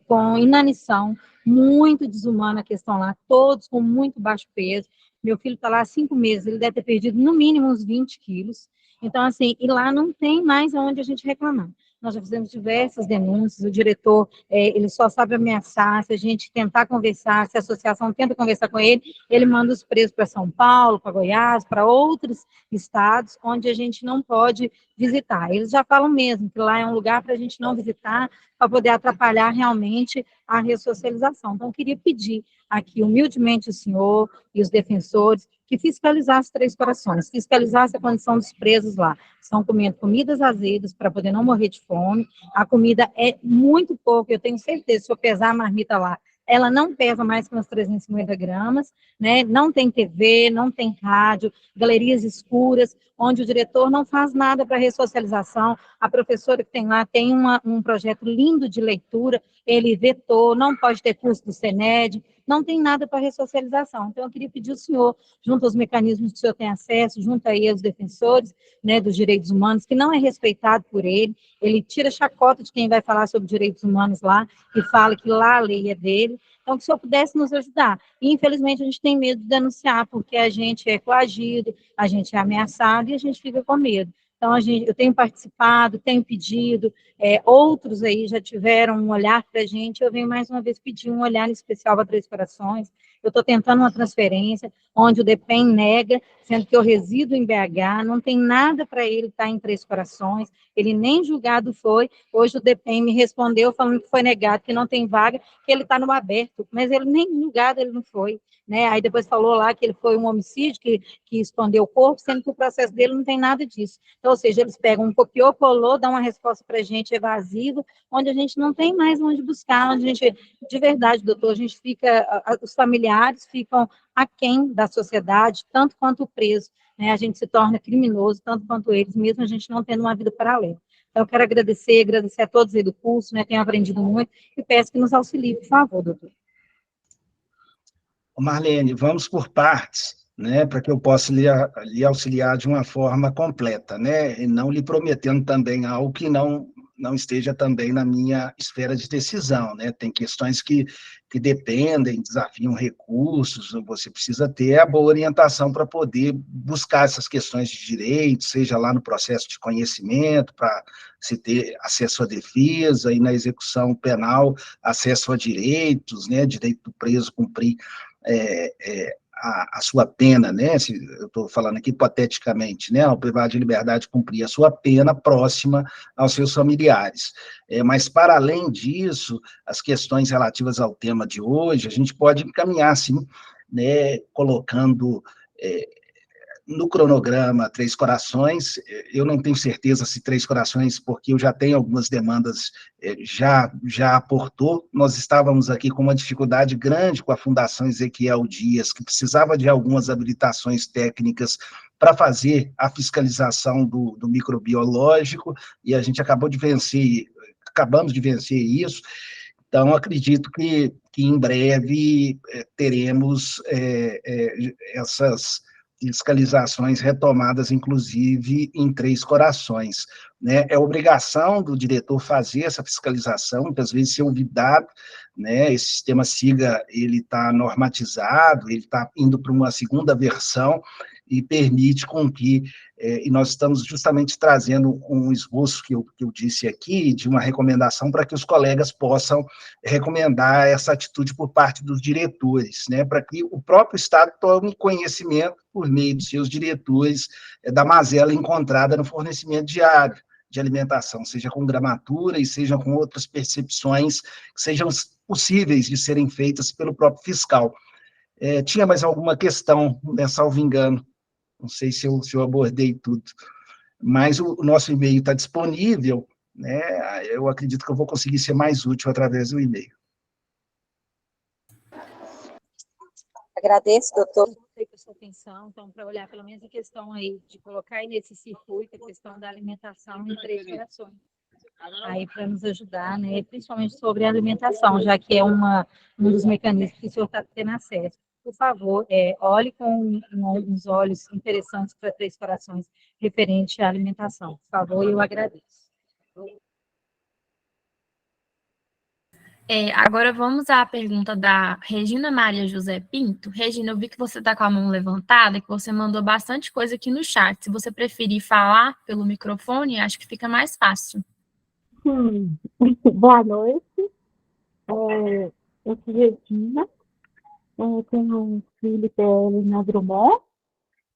com inanição, muito desumana a questão lá, todos com muito baixo peso. Meu filho está lá há 5 meses, ele deve ter perdido no mínimo uns 20 quilos. Então, assim, e lá não tem mais aonde a gente reclamar. Nós já fizemos diversas denúncias, o diretor, ele só sabe ameaçar, se a gente tentar conversar, se a associação tenta conversar com ele, ele manda os presos para São Paulo, para Goiás, para outros estados, onde a gente não pode visitar. Eles já falam mesmo que lá é um lugar para a gente não visitar, para poder atrapalhar realmente a ressocialização. Então, eu queria pedir aqui, humildemente, o senhor e os defensores, que fiscalizasse Três Corações, fiscalizasse a condição dos presos lá. Estão comendo comidas azedas para poder não morrer de fome, a comida é muito pouco, eu tenho certeza, se eu pesar a marmita lá, ela não pesa mais que umas 350 gramas, né? Não tem TV, não tem rádio, galerias escuras, onde o diretor não faz nada para ressocialização, a professora que tem lá tem um projeto lindo de leitura, ele vetou, não pode ter curso do SENED, não tem nada para ressocialização. Então, eu queria pedir ao senhor, junto aos mecanismos que o senhor tem acesso, junto aí aos defensores, né, dos direitos humanos, que não é respeitado por ele tira chacota de quem vai falar sobre direitos humanos lá, e fala que lá a lei é dele. Então, que o senhor pudesse nos ajudar. E, infelizmente, a gente tem medo de denunciar, porque a gente é coagido, a gente é ameaçado e a gente fica com medo. Então, eu tenho participado, tenho pedido, outros aí já tiveram um olhar para a gente, eu venho mais uma vez pedir um olhar especial para Três Corações. Eu estou tentando uma transferência, onde o DEPEN nega, sendo que eu resido em BH, não tem nada para ele estar em Três Corações, ele nem julgado foi, hoje o DEPEN me respondeu falando que foi negado, que não tem vaga, que ele está no aberto, mas ele nem julgado ele não foi, né? Aí depois falou lá que ele foi um homicídio, que escondeu o corpo, sendo que o processo dele não tem nada disso. Então, ou seja, eles pegam um copiou, colou, dão uma resposta para a gente evasiva, onde a gente não tem mais onde buscar, onde a gente, de verdade, doutor, a gente fica, os familiares ficam aquém da sociedade, tanto quanto o preso, né? A gente se torna criminoso, tanto quanto eles, mesmo a gente não tendo uma vida paralela. Então, eu quero agradecer a todos aí do curso, né? Tenho aprendido muito, e peço que nos auxilie, por favor, doutor. Marlene, vamos por partes, né, para que eu possa lhe auxiliar de uma forma completa, né, e não lhe prometendo também algo que não esteja também na minha esfera de decisão, né, tem questões que dependem, desafiam recursos, você precisa ter a boa orientação para poder buscar essas questões de direito, seja lá no processo de conhecimento, para se ter acesso à defesa, e na execução penal, acesso a direitos, né, direito do preso cumprir a sua pena, né, eu estou falando aqui hipoteticamente, né, ao privar de liberdade cumprir a sua pena próxima aos seus familiares. Mas, para além disso, as questões relativas ao tema de hoje, a gente pode encaminhar, sim, né, colocando no cronograma Três Corações. Eu não tenho certeza se Três Corações, porque eu já tenho algumas demandas, já aportou. Nós estávamos aqui com uma dificuldade grande com a Fundação Ezequiel Dias, que precisava de algumas habilitações técnicas para fazer a fiscalização do microbiológico, e a gente acabamos de vencer isso. Então, acredito que em breve teremos essas fiscalizações retomadas, inclusive, em Três Corações, né? É obrigação do diretor fazer essa fiscalização, muitas vezes ser olvidado, né? Esse sistema SIGA, ele está normatizado, ele está indo para uma segunda versão, e permite com que, e nós estamos justamente trazendo um esboço que eu disse aqui, de uma recomendação para que os colegas possam recomendar essa atitude por parte dos diretores, né, para que o próprio Estado tome conhecimento, por meio dos seus diretores, da mazela encontrada no fornecimento diário de alimentação, seja com gramatura e seja com outras percepções que sejam possíveis de serem feitas pelo próprio fiscal. Tinha mais alguma questão, né, salvo engano, não sei se eu abordei tudo, mas o nosso e-mail está disponível, né, eu acredito que eu vou conseguir ser mais útil através do e-mail. Agradeço, doutor, por sua atenção, então, para olhar pelo menos a questão aí, de colocar aí nesse circuito a questão da alimentação em 3 gerações. Aí para nos ajudar, né, principalmente sobre a alimentação, já que é um dos mecanismos que o senhor está tendo acesso. Por favor, olhe com uns olhos interessantes para 3 Corações referente à alimentação. Por favor, eu agradeço. Agora vamos à pergunta da Regina Maria José Pinto. Regina, eu vi que você está com a mão levantada e que você mandou bastante coisa aqui no chat. Se você preferir falar pelo microfone, acho que fica mais fácil. Boa noite, eu sou Regina, tenho um filho PL na Drummond,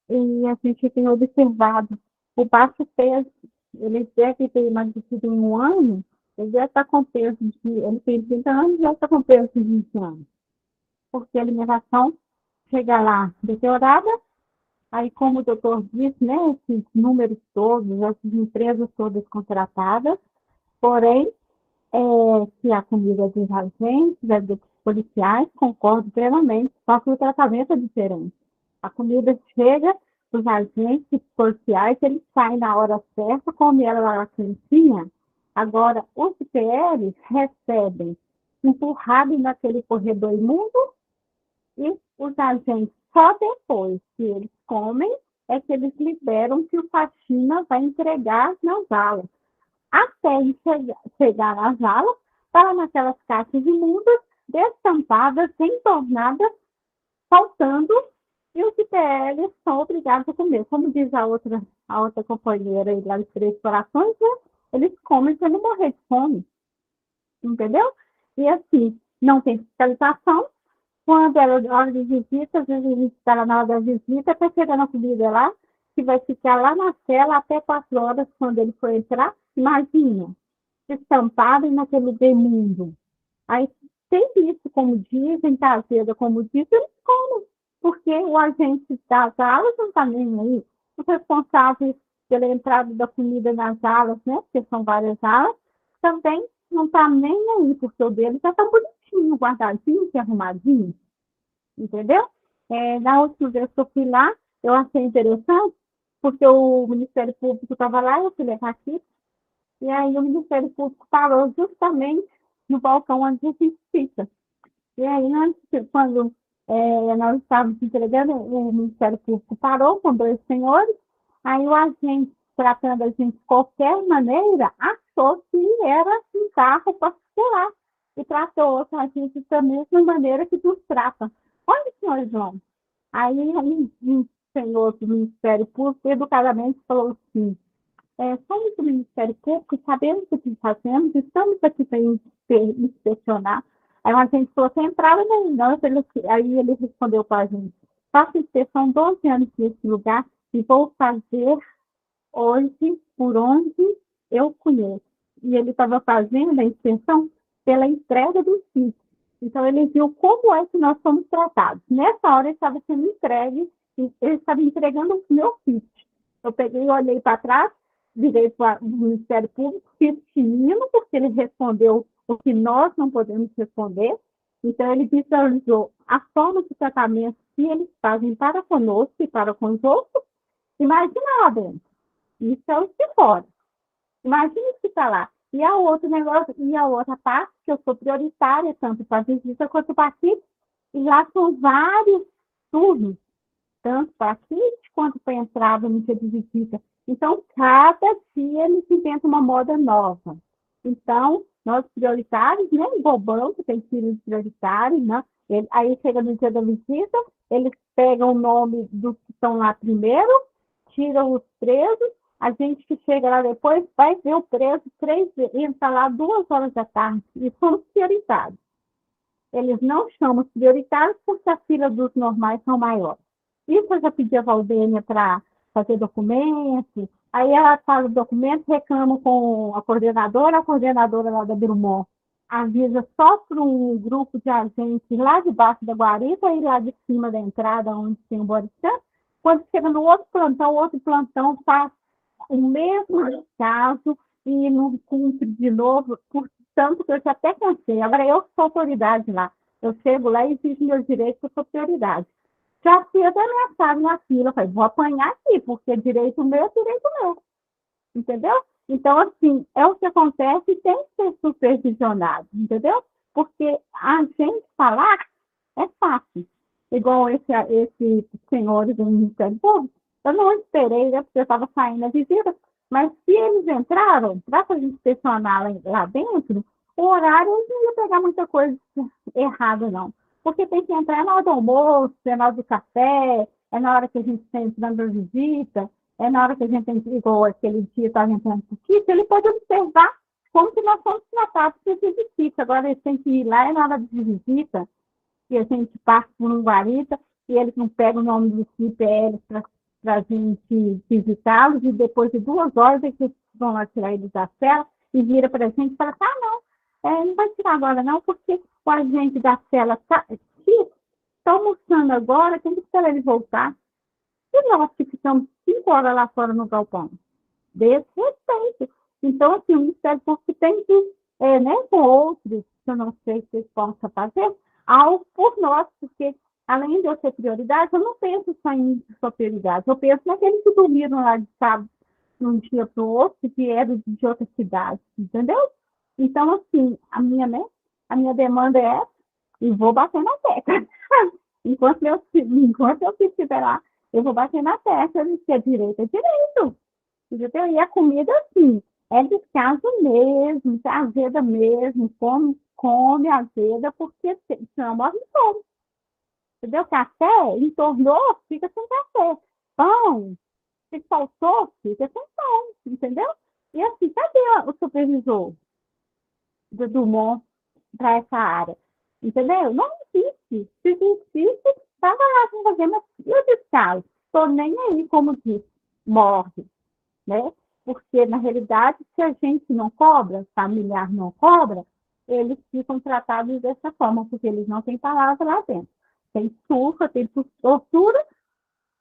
e a gente tem observado o baixo peso, ele deve ter emagrecido em 1 ano, ele já está com peso ele tem 30 anos e já está com peso de 20 anos, porque a alimentação chega lá deteriorada, aí como o doutor disse, né, esses números todos, essas empresas todas contratadas, porém, que a comida dos agentes, dos policiais, concordo plenamente, só que o tratamento é diferente. A comida chega dos agentes policiais, eles saem na hora certa, comem ela lá quentinha. Agora, os PLs recebem empurrado naquele corredor imundo e os agentes, só depois que eles comem, é que eles liberam que o faxina vai entregar nas alas. Até chegar nas alas, para naquelas caixas imundas, destampadas, entornadas, faltando, e os IPLs são obrigados a comer. Como diz a outra companheira aí lá de 3 Corações, né? Eles comem para não morrer de fome. Entendeu? E assim, não tem fiscalização. Quando ela hora de visita, às vezes a gente está lá na hora da visita, está chegando a comida lá, que vai ficar lá na cela até 4 horas quando ele for entrar. Imagina, estampado naquele imundo. Aí tem isso, como dizem, caseira, como dizem, eles comem, porque o agente das alas não está nem aí. Os responsáveis pela entrada da comida nas alas, né, porque são várias alas, também não está nem aí, porque o dele já está bonitinho, guardadinho, arrumadinho, entendeu? Na última vez que eu fui lá, eu achei interessante, porque o Ministério Público estava lá, eu fui levar aqui, e aí o Ministério Público parou justamente no balcão onde a gente fica. E aí, quando nós estávamos entregando, o Ministério Público parou com 2 senhores, aí o agente, tratando a gente de qualquer maneira, achou que era um carro particular e tratou outro agente da mesma maneira que nos trata. Olha, senhor João. Aí um senhor do Ministério Público, educadamente, falou assim: somos do Ministério Público, sabemos o que fazemos, estamos aqui para inspecionar. Aí a gente falou que entrava não. Aí ele respondeu para a gente: faço inspeção 12 anos nesse lugar e vou fazer hoje por onde eu conheço. E ele estava fazendo a inspeção pela entrega do sítio. Então, ele viu como é que nós somos tratados. Nessa hora, ele estava sendo entregue, ele estava entregando o meu sítio. Eu peguei e olhei para trás, virei para o Ministério Público, fiz menino, porque ele respondeu o que nós não podemos responder. Então, ele visualizou a forma de tratamento que eles fazem para conosco e para com os outros. Imagina lá dentro. Isso é o de fora. Imagina que está lá. E a outra parte, que eu sou prioritária, tanto para a visita quanto para aqui, e lá são vários turnos, tanto para aqui quanto para a entrada no dia de visita. Então, cada dia eles inventam uma moda nova. Então, nós prioritários, né, o banco tem filhos prioritários, né, Aí chega no dia da visita, eles pegam o nome dos que estão lá primeiro, tiram os presos, a gente que chega lá depois vai ver o preso 3 vezes, entra lá 2 horas da tarde, e somos prioritários. Eles não chamam prioritários porque a fila dos normais são maiores. Isso eu já pedi a Valdênia para fazer documento, aí ela faz o documento, reclama com a coordenadora lá da Brumont avisa só para um grupo de agentes lá debaixo da guarita e lá de cima da entrada onde tem o Boriscan. Quando chega no outro plantão faz o mesmo caso e não cumpre de novo, portanto que eu já até cansei. Agora eu sou autoridade lá. Eu chego lá e exijo meus direitos, eu sou prioridade. Já fui até ameaçado na fila, falei, vou apanhar aqui, porque direito meu é direito meu. Entendeu? Então, assim, é o que acontece e tem que ser supervisionado, entendeu? Porque a gente falar é fácil. Igual esse senhor do Ministério Público, eu não esperei, né, porque eu estava saindo a visita, mas se eles entraram para fazer inspecionar lá dentro, o horário não ia pegar muita coisa errada, não. Porque tem que entrar na hora do almoço, é na hora do café, é na hora que a gente está entrando a visita, é na hora que a gente igual aquele dia estava entrando no kit, ele pode observar como que nós somos tratados por esse visita. Agora eles têm que ir lá, é na hora de visita, e a gente passa por um guarita, e eles não pegam o nome do CPL para a gente visitá-los, e depois de 2 horas é que eles vão lá tirar eles da cela, e vira para a gente e fala, não vai tirar agora não, porque o agente da cela está almoçando agora, tem que esperar ele voltar. E nós que ficamos 5 horas lá fora no galpão. Desse respeito. Então, assim, o Ministério Público tem que, com outros, que eu não sei se eles possam fazer, algo por nós, porque, além de eu ser prioridade, eu não penso só em mim que sou prioridade. Eu penso naqueles que dormiram lá de sábado, de um dia para o outro, que eram de outra cidade, entendeu? Então, assim, a minha demanda é essa, e vou bater na tecla. enquanto eu estiver lá, eu vou bater na tecla de que é direito, entendeu? E a comida, assim, é descaso mesmo, é azeda mesmo, come azeda, porque senão morre de fome. Entendeu? Café, entornou, fica sem café. Pão, se faltou, fica sem pão, entendeu? E assim, cadê o supervisor do Dumont para essa área? Entendeu? Não existe. Se existe, estava lá sem fazer, mas e o descaso? Estou nem aí, como disse, morre, né? Porque, na realidade, se a gente não cobra, familiar não cobra, eles ficam tratados dessa forma, porque eles não têm palavra lá dentro. Tem surra, tem tortura,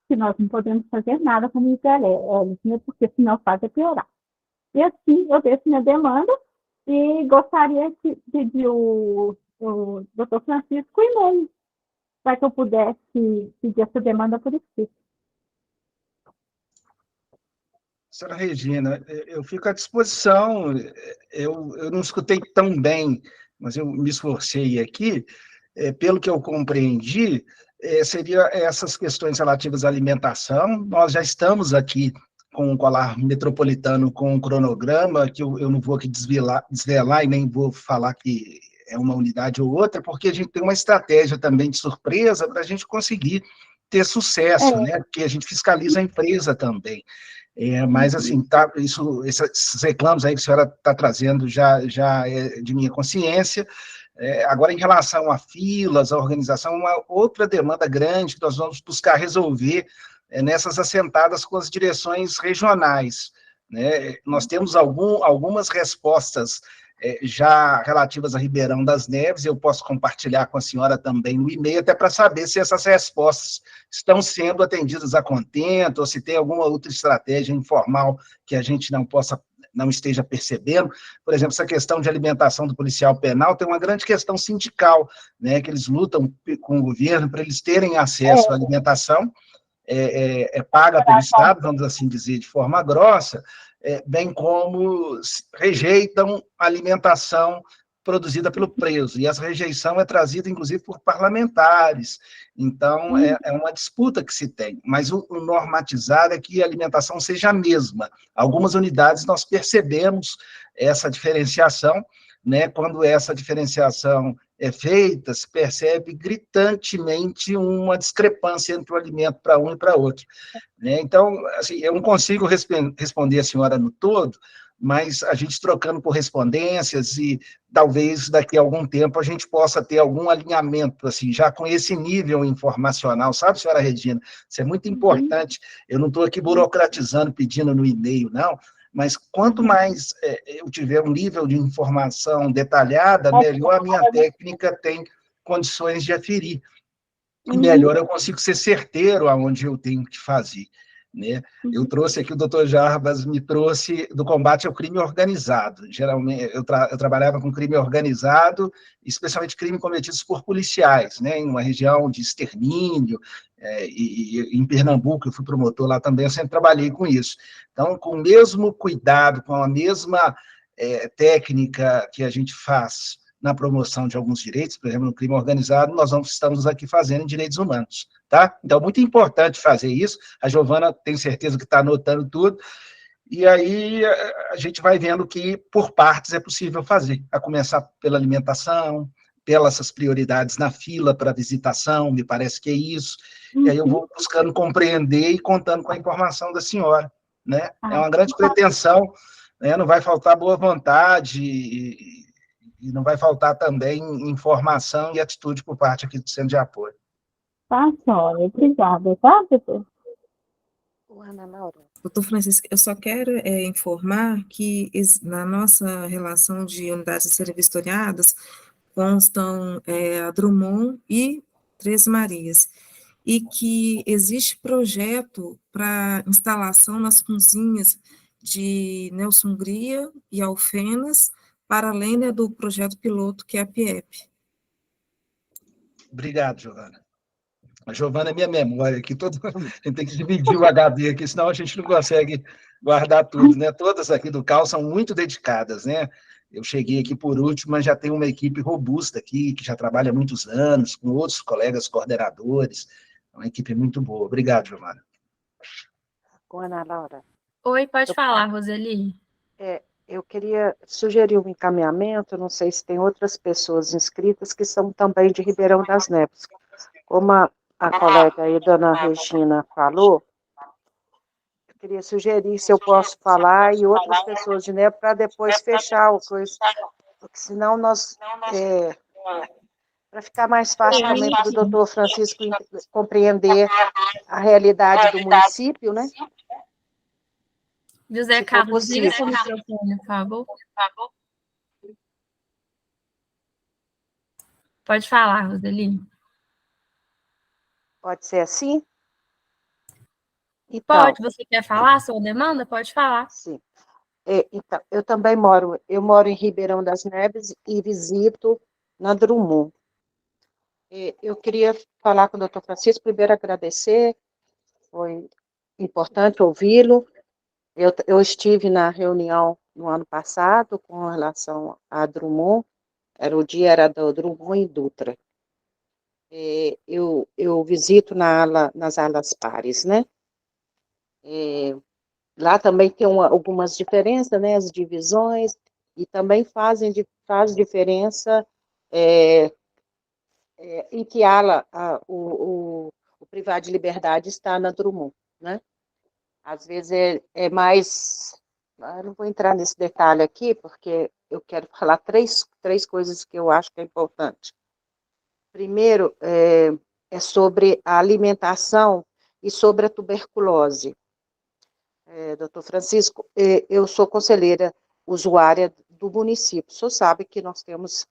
que nós não podemos fazer nada com eles, né? Porque senão faz é piorar. E assim, eu deixo minha demanda e gostaria de pedir o doutor Francisco e-mail, para que eu pudesse pedir essa demanda por escrito. Senhora Regina, eu fico à disposição. Eu não escutei tão bem, mas eu me esforcei aqui. Pelo que eu compreendi, seria essas questões relativas à alimentação. Nós já estamos aqui com o Colar Metropolitano com um cronograma, que eu não vou aqui desvelar e nem vou falar que é uma unidade ou outra, porque a gente tem uma estratégia também de surpresa para a gente conseguir ter sucesso, né? Porque a gente fiscaliza a empresa também. Mas, assim, esses reclamos aí que a senhora está trazendo já é de minha consciência. Agora, em relação a filas, a organização, uma outra demanda grande que nós vamos buscar resolver nessas assentadas com as direções regionais, né? Nós temos algumas respostas já relativas a Ribeirão das Neves, eu posso compartilhar com a senhora também no e-mail, até para saber se essas respostas estão sendo atendidas a contento, ou se tem alguma outra estratégia informal que a gente não esteja percebendo. Por exemplo, essa questão de alimentação do policial penal tem uma grande questão sindical, né, que eles lutam com o governo para eles terem acesso à alimentação, paga pelo Estado, vamos assim dizer, de forma grossa, bem como rejeitam a alimentação produzida pelo preso, e essa rejeição é trazida, inclusive, por parlamentares. Então, é uma disputa que se tem, mas o normatizado é que a alimentação seja a mesma. Algumas unidades nós percebemos essa diferenciação, né, quando essa diferenciação é feita, se percebe gritantemente uma discrepância entre o alimento para um e para outro, né? Então, assim, eu não consigo responder a senhora no todo, mas a gente trocando correspondências e talvez daqui a algum tempo a gente possa ter algum alinhamento, assim, já com esse nível informacional, sabe, senhora Regina? Isso é muito importante. Eu não estou aqui burocratizando, pedindo no e-mail, não, mas quanto mais eu tiver um nível de informação detalhada, melhor a minha técnica tem condições de aferir. E melhor eu consigo ser certeiro aonde eu tenho que fazer, né? Eu trouxe aqui, o doutor Jarbas me trouxe do combate ao crime organizado. Geralmente, eu trabalhava com crime organizado, especialmente crime cometidos por policiais, né? Em uma região de extermínio, e em Pernambuco, eu fui promotor lá também, eu sempre trabalhei com isso. Então, com o mesmo cuidado, com a mesma técnica que a gente faz na promoção de alguns direitos, por exemplo, no crime organizado, nós estamos aqui fazendo em direitos humanos, tá? Então, muito importante fazer isso, a Giovana, tenho certeza que está anotando tudo, e aí a gente vai vendo que, por partes, é possível fazer, a começar pela alimentação, pelas essas prioridades na fila para visitação, me parece que é isso, e aí eu vou buscando compreender e contando com a informação da senhora, né? É uma grande pretensão, né? Não vai faltar boa vontade e não vai faltar também informação e atitude por parte aqui do Centro de Apoio. Tá, senhora. Obrigada, tá, doutor? Ana Laura. Doutor Francisco, eu só quero informar que na nossa relação de unidades a serem vistoriadas constam a Drummond e Três Marias, e que existe projeto para instalação nas cozinhas de Nelson Hungria e Alfenas, para além, né, do projeto piloto que é a PIEP. Obrigado, Giovana. A Giovana é minha memória aqui, a gente tem que dividir o HD aqui, senão a gente não consegue guardar tudo, né? Todas aqui do CAL são muito dedicadas, né? Eu cheguei aqui por último, mas já tem uma equipe robusta aqui, que já trabalha há muitos anos, com outros colegas coordenadores, é uma equipe muito boa. Obrigado, Giovana. Ana Laura. Oi, pode falar, Roseli. Eu queria sugerir um encaminhamento, não sei se tem outras pessoas inscritas que são também de Ribeirão das Neves. Como a colega aí, dona Regina, falou, eu queria sugerir se eu posso falar e outras pessoas de Neves para depois fechar o coisa, porque senão nós, para ficar mais fácil também para o doutor Francisco compreender a realidade do município, né? José Carlos, liga seu microfone, por favor. Pode falar, Roseli. Pode ser assim? Então, pode, você quer falar a sua demanda? Pode falar. Sim. Então, eu também moro em Ribeirão das Neves e visito na Drummond. Eu queria falar com o doutor Francisco, primeiro agradecer, foi importante ouvi-lo. Eu estive na reunião no ano passado com relação a Drummond, o dia era do Drummond e Dutra. Eu visito nas alas pares, né? Lá também tem algumas diferenças, né? As divisões, e também faz diferença em que ala o privado de liberdade está na Drummond, né? Às vezes é mais... Eu não vou entrar nesse detalhe aqui, porque eu quero falar três coisas que eu acho que é importante. Primeiro, é sobre a alimentação e sobre a tuberculose. Doutor Francisco, eu sou conselheira usuária do município. O senhor sabe que nós temos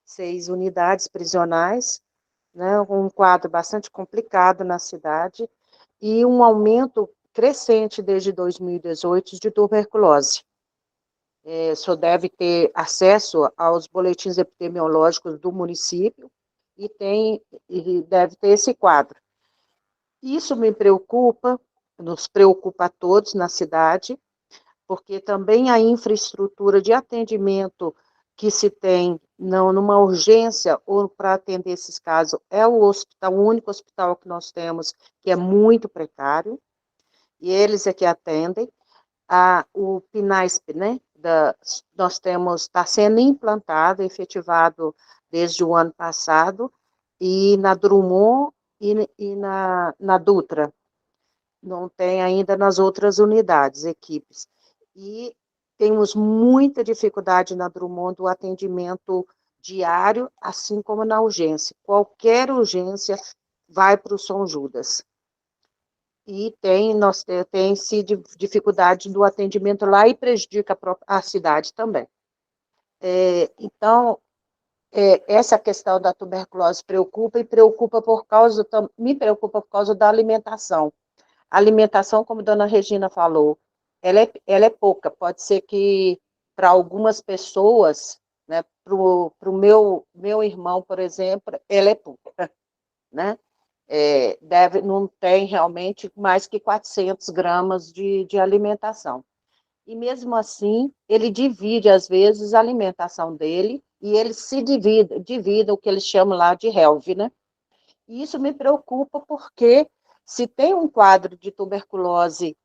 6 unidades prisionais, né, um quadro bastante complicado na cidade, e um aumento crescente desde 2018 de tuberculose. O senhor deve ter acesso aos boletins epidemiológicos do município e deve ter esse quadro. Isso me preocupa, nos preocupa a todos na cidade, porque também a infraestrutura de atendimento que se tem numa urgência ou para atender esses casos é o único hospital que nós temos que é muito precário, e eles é que atendem. O PNASP, né, nós está sendo implantado, efetivado desde o ano passado, e na Drummond e na Dutra. Não tem ainda nas outras unidades, equipes. E temos muita dificuldade na Drummond do atendimento diário, assim como na urgência. Qualquer urgência vai para o São Judas. E tem sido dificuldade do atendimento lá e prejudica a cidade também. Então, essa questão da tuberculose me preocupa por causa da alimentação. A alimentação, como a dona Regina falou, ela é pouca. Pode ser que para algumas pessoas, né, para o meu irmão, por exemplo, ela é pouca, né? Não tem realmente mais que 400 gramas de alimentação. E mesmo assim, ele divide, às vezes, a alimentação dele, e ele se divide o que eles chamam lá de HELV, né? E isso me preocupa porque se tem um quadro de tuberculose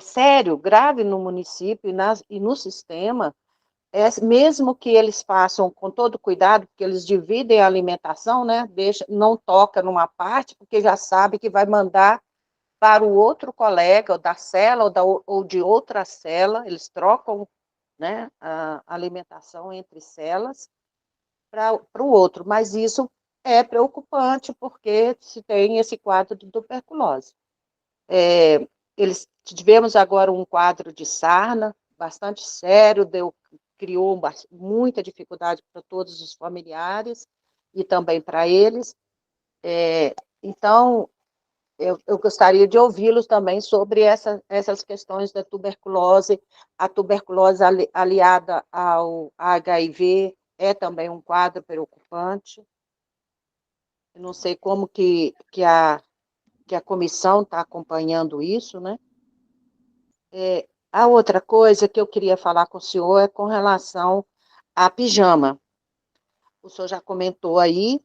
sério, grave no município e no sistema, mesmo que eles façam com todo cuidado, porque eles dividem a alimentação, né? Não toca numa parte, porque já sabe que vai mandar para o outro colega, ou da cela, ou de outra cela, eles trocam, né, a alimentação entre celas para o outro, mas isso é preocupante, porque se tem esse quadro de tuberculose. Tivemos agora um quadro de sarna, bastante sério, criou muita dificuldade para todos os familiares e também para eles. Então, eu gostaria de ouvi-los também sobre essas questões da tuberculose. A tuberculose aliada ao HIV é também um quadro preocupante. Eu não sei como que a comissão está acompanhando isso, né? A outra coisa que eu queria falar com o senhor é com relação à pijama. O senhor já comentou aí,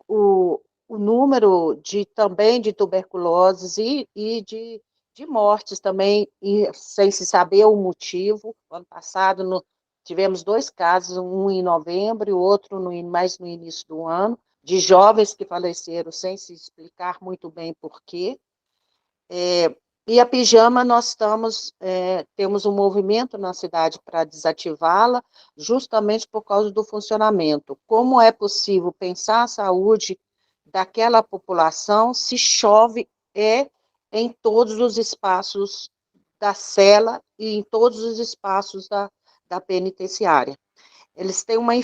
o número também de tuberculoses e de mortes também, sem se saber o motivo. Ano passado tivemos 2 casos, um em novembro e o outro mais no início do ano, de jovens que faleceram sem se explicar muito bem por quê. E a pijama, nós temos um movimento na cidade para desativá-la, justamente por causa do funcionamento. Como é possível pensar a saúde daquela população se chove em todos os espaços da cela e em todos os espaços da penitenciária? Eles têm uma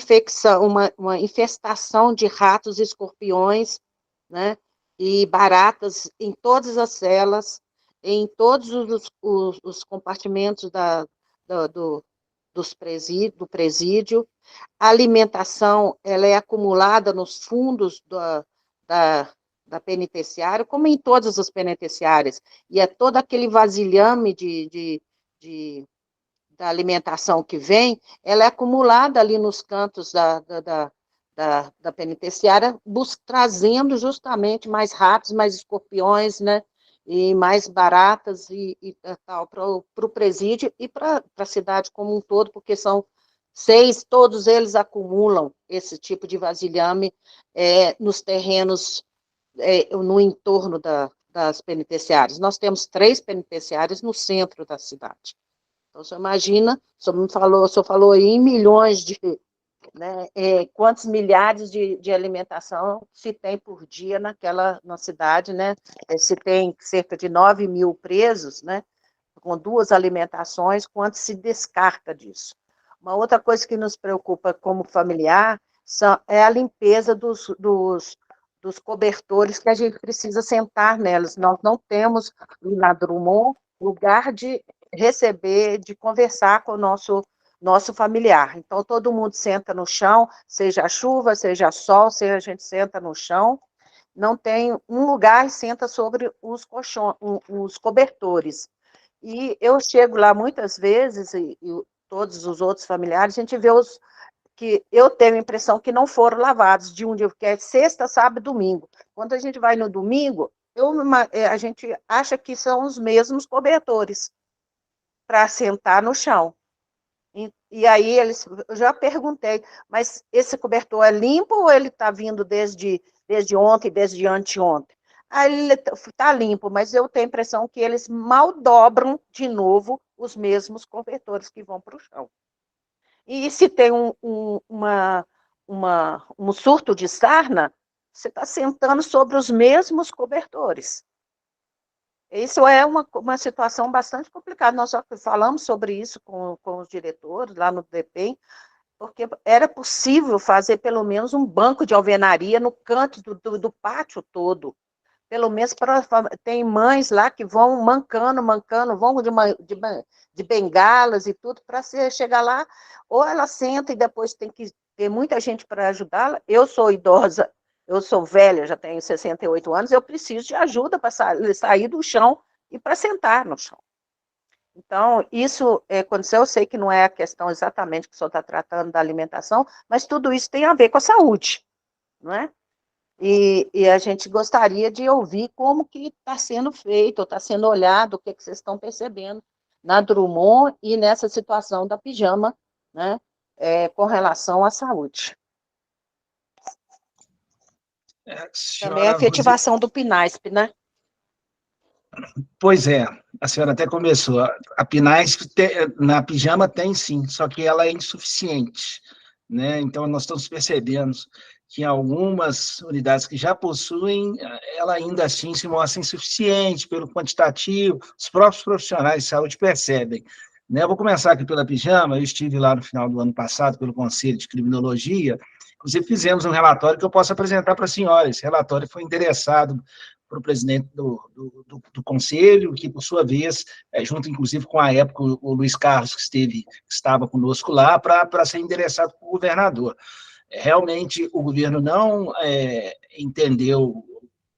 infestação de ratos e escorpiões, né, e baratas em todas as celas, em todos os compartimentos do presídio. A alimentação ela é acumulada nos fundos da penitenciária, como em todas as penitenciárias, e é todo aquele vasilhame da alimentação que vem, ela é acumulada ali nos cantos da penitenciária, trazendo justamente mais ratos, mais escorpiões, né, e mais baratas e tal para o presídio e para a cidade como um todo, porque são 6, todos eles acumulam esse tipo de vasilhame nos terrenos, no entorno das penitenciárias. Nós temos 3 penitenciárias no centro da cidade. Então, você imagina, o senhor falou aí em milhões né, quantos milhares de alimentação se tem por dia na cidade, né? Se tem cerca de 9 mil presos, né, com 2 alimentações, quanto se descarta disso? Uma outra coisa que nos preocupa como familiar é a limpeza dos cobertores que a gente precisa sentar nelas. Nós não temos, na Drummond, lugar de receber, de conversar com o nosso familiar. Então, todo mundo senta no chão, seja chuva, seja sol, seja a gente senta no chão, não tem um lugar e senta sobre os cobertores. E eu chego lá muitas vezes, e todos os outros familiares, a gente vê que eu tenho a impressão que não foram lavados de um dia, porque é sexta, sábado e domingo. Quando a gente vai no domingo, a gente acha que são os mesmos cobertores. para sentar no chão. E aí eu já perguntei, mas esse cobertor é limpo ou ele está vindo desde ontem, desde anteontem? Aí ele está limpo, mas eu tenho a impressão que eles mal dobram de novo os mesmos cobertores que vão para o chão. E se tem um surto de sarna, você está sentando sobre os mesmos cobertores. Isso é uma situação bastante complicada. Nós já falamos sobre isso com os diretores lá no DEPEN, porque era possível fazer pelo menos um banco de alvenaria no canto do pátio todo. Pelo menos tem mães lá que vão mancando, vão de bengalas e tudo, para chegar lá, ou ela senta e depois tem que ter muita gente para ajudá-la. Eu sou idosa, eu sou velha, já tenho 68 anos, eu preciso de ajuda para sair do chão e para sentar no chão. Então, isso aconteceu, eu sei que não é a questão exatamente que o senhor está tratando da alimentação, mas tudo isso tem a ver com a saúde, não é? E a gente gostaria de ouvir como que está sendo feito, está sendo olhado, o que vocês estão percebendo na Drummond e nessa situação da pijama, né, com relação à saúde. Também a efetivação do PNASP, né? Pois é, a senhora até começou. A PNASP na pijama tem sim, só que ela é insuficiente, né? Então, nós estamos percebendo que em algumas unidades que já possuem, ela ainda assim se mostra insuficiente pelo quantitativo, os próprios profissionais de saúde percebem. Né? Eu vou começar aqui pela pijama, eu estive lá no final do ano passado pelo Conselho de Criminologia, inclusive fizemos um relatório que eu posso apresentar para a senhora. Esse relatório foi endereçado para o presidente do Conselho, que, por sua vez, junto, inclusive, com a época, o Luiz Carlos, que estava conosco lá, para ser endereçado para o governador. Realmente, o governo não entendeu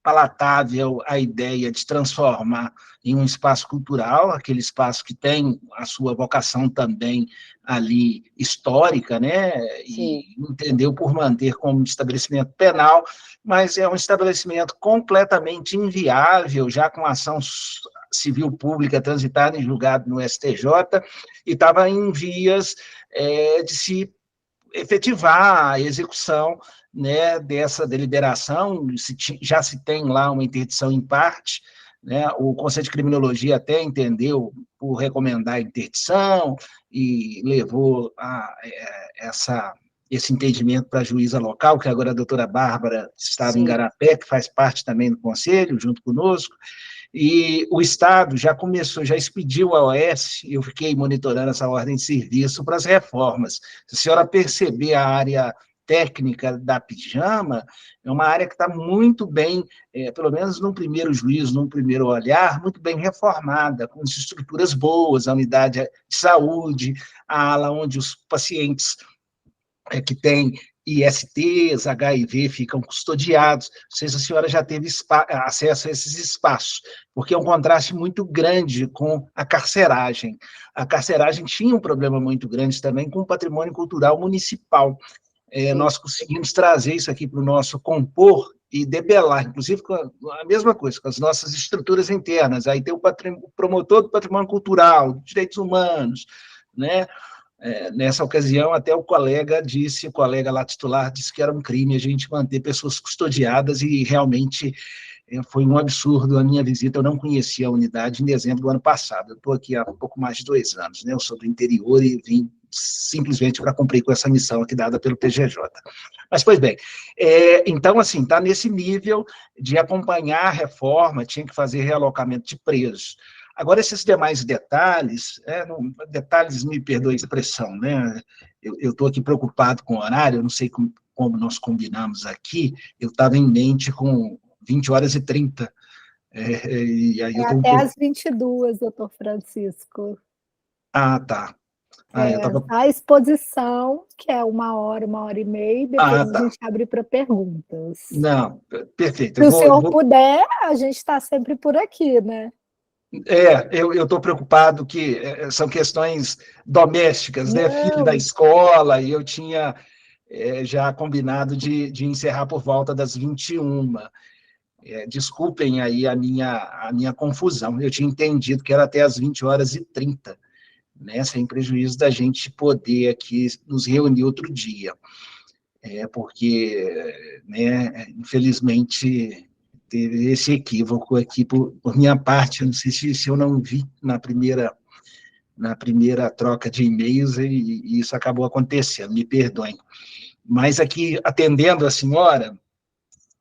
palatável a ideia de transformar em um espaço cultural, aquele espaço que tem a sua vocação também ali histórica, né? Sim. E entendeu por manter como estabelecimento penal, mas é um estabelecimento completamente inviável, já com ação civil pública transitada em julgado no STJ, e estava em vias de se efetivar a execução, né, dessa deliberação. Já se tem lá uma interdição em parte, né, o Conselho de Criminologia até entendeu por recomendar a interdição e levou esse entendimento para a juíza local, que agora a doutora Bárbara estava Sim. em Garapé, que faz parte também do Conselho, junto conosco, e o Estado já expediu a OS, eu fiquei monitorando essa ordem de serviço para as reformas. Se a senhora perceber a área técnica da pijama, é uma área que está muito bem, pelo menos num primeiro juízo, num primeiro olhar, muito bem reformada, com estruturas boas, a unidade de saúde, a ala onde os pacientes que têm ISTs, HIV, ficam custodiados. Não sei se a senhora já teve acesso a esses espaços, porque é um contraste muito grande com a carceragem. A carceragem tinha um problema muito grande também com o patrimônio cultural municipal. Nós conseguimos trazer isso aqui para o nosso compor e debelar, inclusive com a mesma coisa, com as nossas estruturas internas. Aí tem o promotor do patrimônio cultural, direitos humanos, né? Nessa ocasião, até o colega lá titular disse que era um crime a gente manter pessoas custodiadas, e realmente foi um absurdo a minha visita. Eu não conhecia a unidade em dezembro do ano passado. Eu estou aqui há pouco mais de 2 anos, né? Eu sou do interior e vim simplesmente para cumprir com essa missão aqui dada pelo PGJ. Mas, pois bem, então, assim, está nesse nível de acompanhar a reforma, tinha que fazer realocamento de presos. Agora, esses demais detalhes, detalhes, me perdoe a expressão, né? Eu estou aqui preocupado com o horário, eu não sei como nós combinamos aqui, eu estava em mente com 20h30. E aí até às 22h, doutor Francisco. Ah, tá. A exposição, que é 1h, 1h30, e depois a gente abre para perguntas. Não, perfeito. Se o senhor puder, a gente está sempre por aqui, né? Eu estou preocupado que são questões domésticas, né? Filho da escola, e eu tinha já combinado de encerrar por volta das 21h. Desculpem aí a minha confusão, eu tinha entendido que era até às 20h30. né, sem prejuízo da gente poder aqui nos reunir outro dia. Porque, né, infelizmente, teve esse equívoco aqui por minha parte, eu não sei se eu não vi na primeira troca de e-mails, e isso acabou acontecendo, me perdoem. Mas aqui, atendendo a senhora,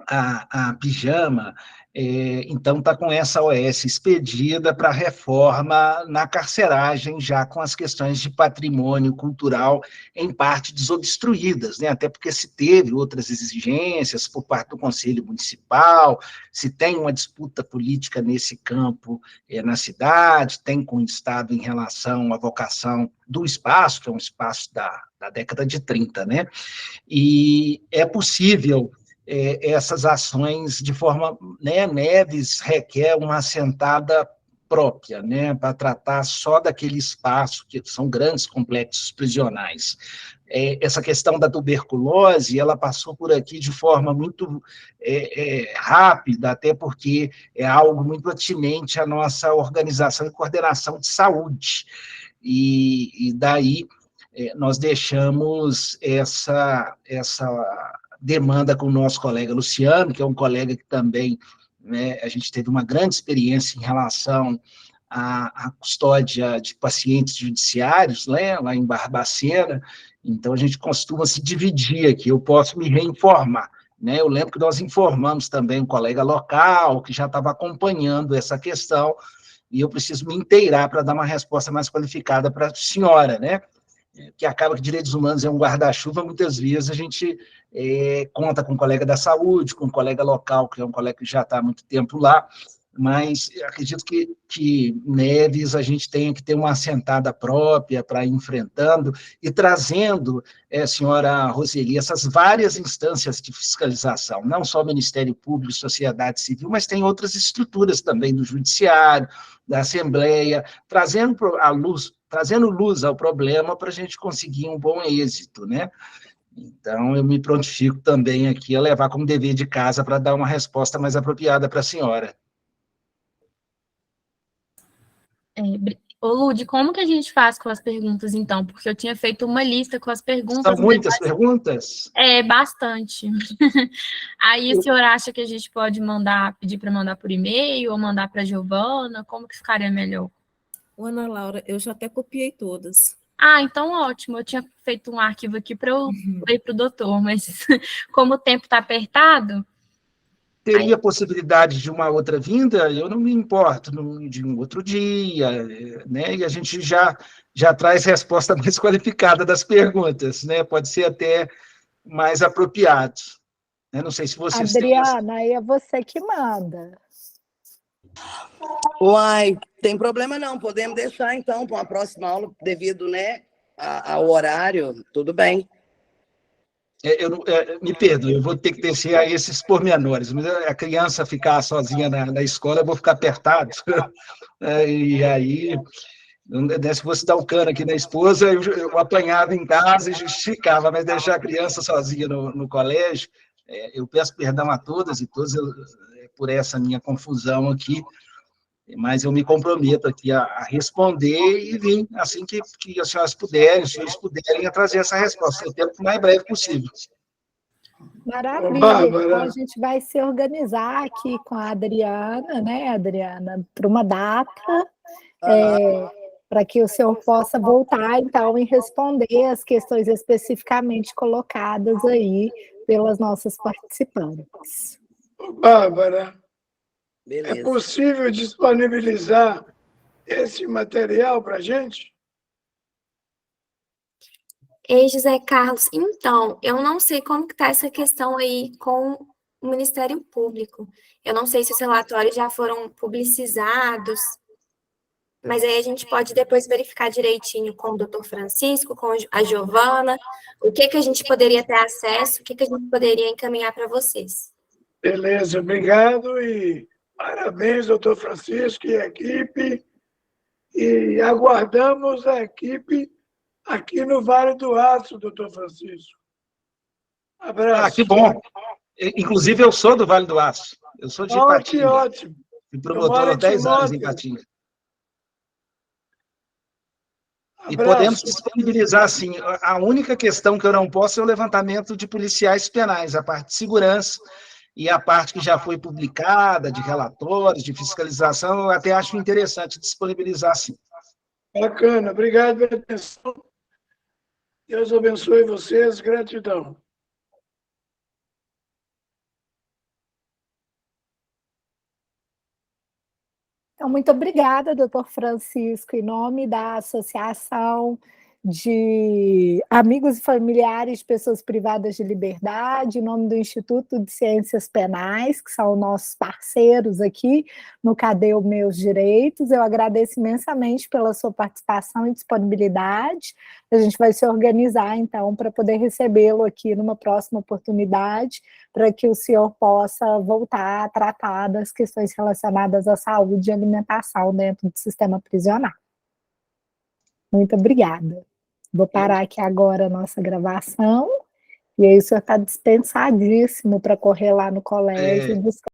a Pijama, então está com essa OS expedida para reforma na carceragem, já com as questões de patrimônio cultural em parte desobstruídas, né? Até porque se teve outras exigências por parte do Conselho Municipal, se tem uma disputa política nesse campo na cidade, tem com o Estado em relação à vocação do espaço, que é um espaço da década de 30, né? E é possível essas ações de forma, né, Neves requer uma assentada própria, né, para tratar só daquele espaço, que são grandes complexos prisionais. Essa questão da tuberculose, ela passou por aqui de forma muito rápida, até porque é algo muito atinente à nossa organização e coordenação de saúde, e daí nós deixamos essa demanda com o nosso colega Luciano, que é um colega que também, né, a gente teve uma grande experiência em relação à custódia de pacientes judiciários, né, lá em Barbacena, então a gente costuma se dividir aqui, eu posso me reinformar, né, eu lembro que nós informamos também um colega local, que já estava acompanhando essa questão, e eu preciso me inteirar para dar uma resposta mais qualificada para a senhora, né, que acaba que direitos humanos é um guarda-chuva, muitas vezes a gente conta com um colega da saúde, com um colega local, que é um colega que já está há muito tempo lá, mas acredito que Neves, a gente tem que ter uma assentada própria para ir enfrentando e trazendo, senhora Roseli, essas várias instâncias de fiscalização, não só o Ministério Público, sociedade civil, mas tem outras estruturas também do Judiciário, da Assembleia, trazendo luz ao problema para a gente conseguir um bom êxito, né? Então, eu me prontifico também aqui a levar como dever de casa para dar uma resposta mais apropriada para a senhora. Ô, Lud, como que a gente faz com as perguntas, então? Porque eu tinha feito uma lista com as perguntas. São muitas perguntas? Bastante. Aí o senhor acha que a gente pode pedir para mandar por e-mail ou mandar para a Giovana? Como que ficaria melhor? Ana Laura, eu já até copiei todas. Então ótimo. Eu tinha feito um arquivo aqui para eu ler para o doutor, mas como o tempo está apertado... Teria possibilidade de uma outra vinda? Eu não me importo de um outro dia, né? E a gente já traz resposta mais qualificada das perguntas, né? Pode ser até mais apropriado. Eu não sei se vocês Adriana, aí é você que manda. Uai, tem problema não, podemos deixar então para uma próxima aula, devido, né, ao horário, tudo bem. Me perdoe, eu vou ter que descer a esses pormenores, mas a criança ficar sozinha na escola, eu vou ficar apertado, e aí, se fosse dar um cano aqui na esposa, eu apanhava em casa e justificava, mas deixar a criança sozinha no colégio, eu peço perdão a todas e todos por essa minha confusão aqui, mas eu me comprometo aqui a responder e vir, assim que as senhoras puderem, os senhores puderem, a trazer essa resposta, o tempo mais breve possível. Maravilha, então a gente vai se organizar aqui com a Adriana, né, Adriana, para uma data, para que o senhor possa voltar, então, e responder as questões especificamente colocadas aí pelas nossas participantes. Bárbara, Beleza. é possível disponibilizar esse material para a gente? Ei, José Carlos, então, eu não sei como que está essa questão aí com o Ministério Público. Eu não sei se os relatórios já foram publicizados, mas aí a gente pode depois verificar direitinho com o doutor Francisco, com a Giovana, o que a gente poderia ter acesso, o que a gente poderia encaminhar para vocês. Beleza, obrigado e parabéns, doutor Francisco e a equipe, e aguardamos a equipe aqui no Vale do Aço, doutor Francisco. Abraço. Que bom. Inclusive, eu sou do Vale do Aço. Eu sou de Ipatinga. Que ótimo. Fui promotor há 10 anos em Ipatinga. E podemos disponibilizar, assim, a única questão que eu não posso é o levantamento de policiais penais, a parte de segurança e a parte que já foi publicada, de relatórios, de fiscalização, eu até acho interessante disponibilizar, sim. Bacana, obrigado pela atenção. Deus abençoe vocês, gratidão. Então, muito obrigada, doutor Francisco, em nome da Associação de Amigos e Familiares de Pessoas Privadas de Liberdade, em nome do Instituto de Ciências Penais, que são nossos parceiros aqui no Cadê os Meus Direitos. Eu agradeço imensamente pela sua participação e disponibilidade. A gente vai se organizar, então, para poder recebê-lo aqui numa próxima oportunidade, para que o senhor possa voltar a tratar das questões relacionadas à saúde e alimentação dentro do sistema prisional. Muito obrigada. Vou parar aqui agora a nossa gravação, e aí o senhor está dispensadíssimo para correr lá no colégio e buscar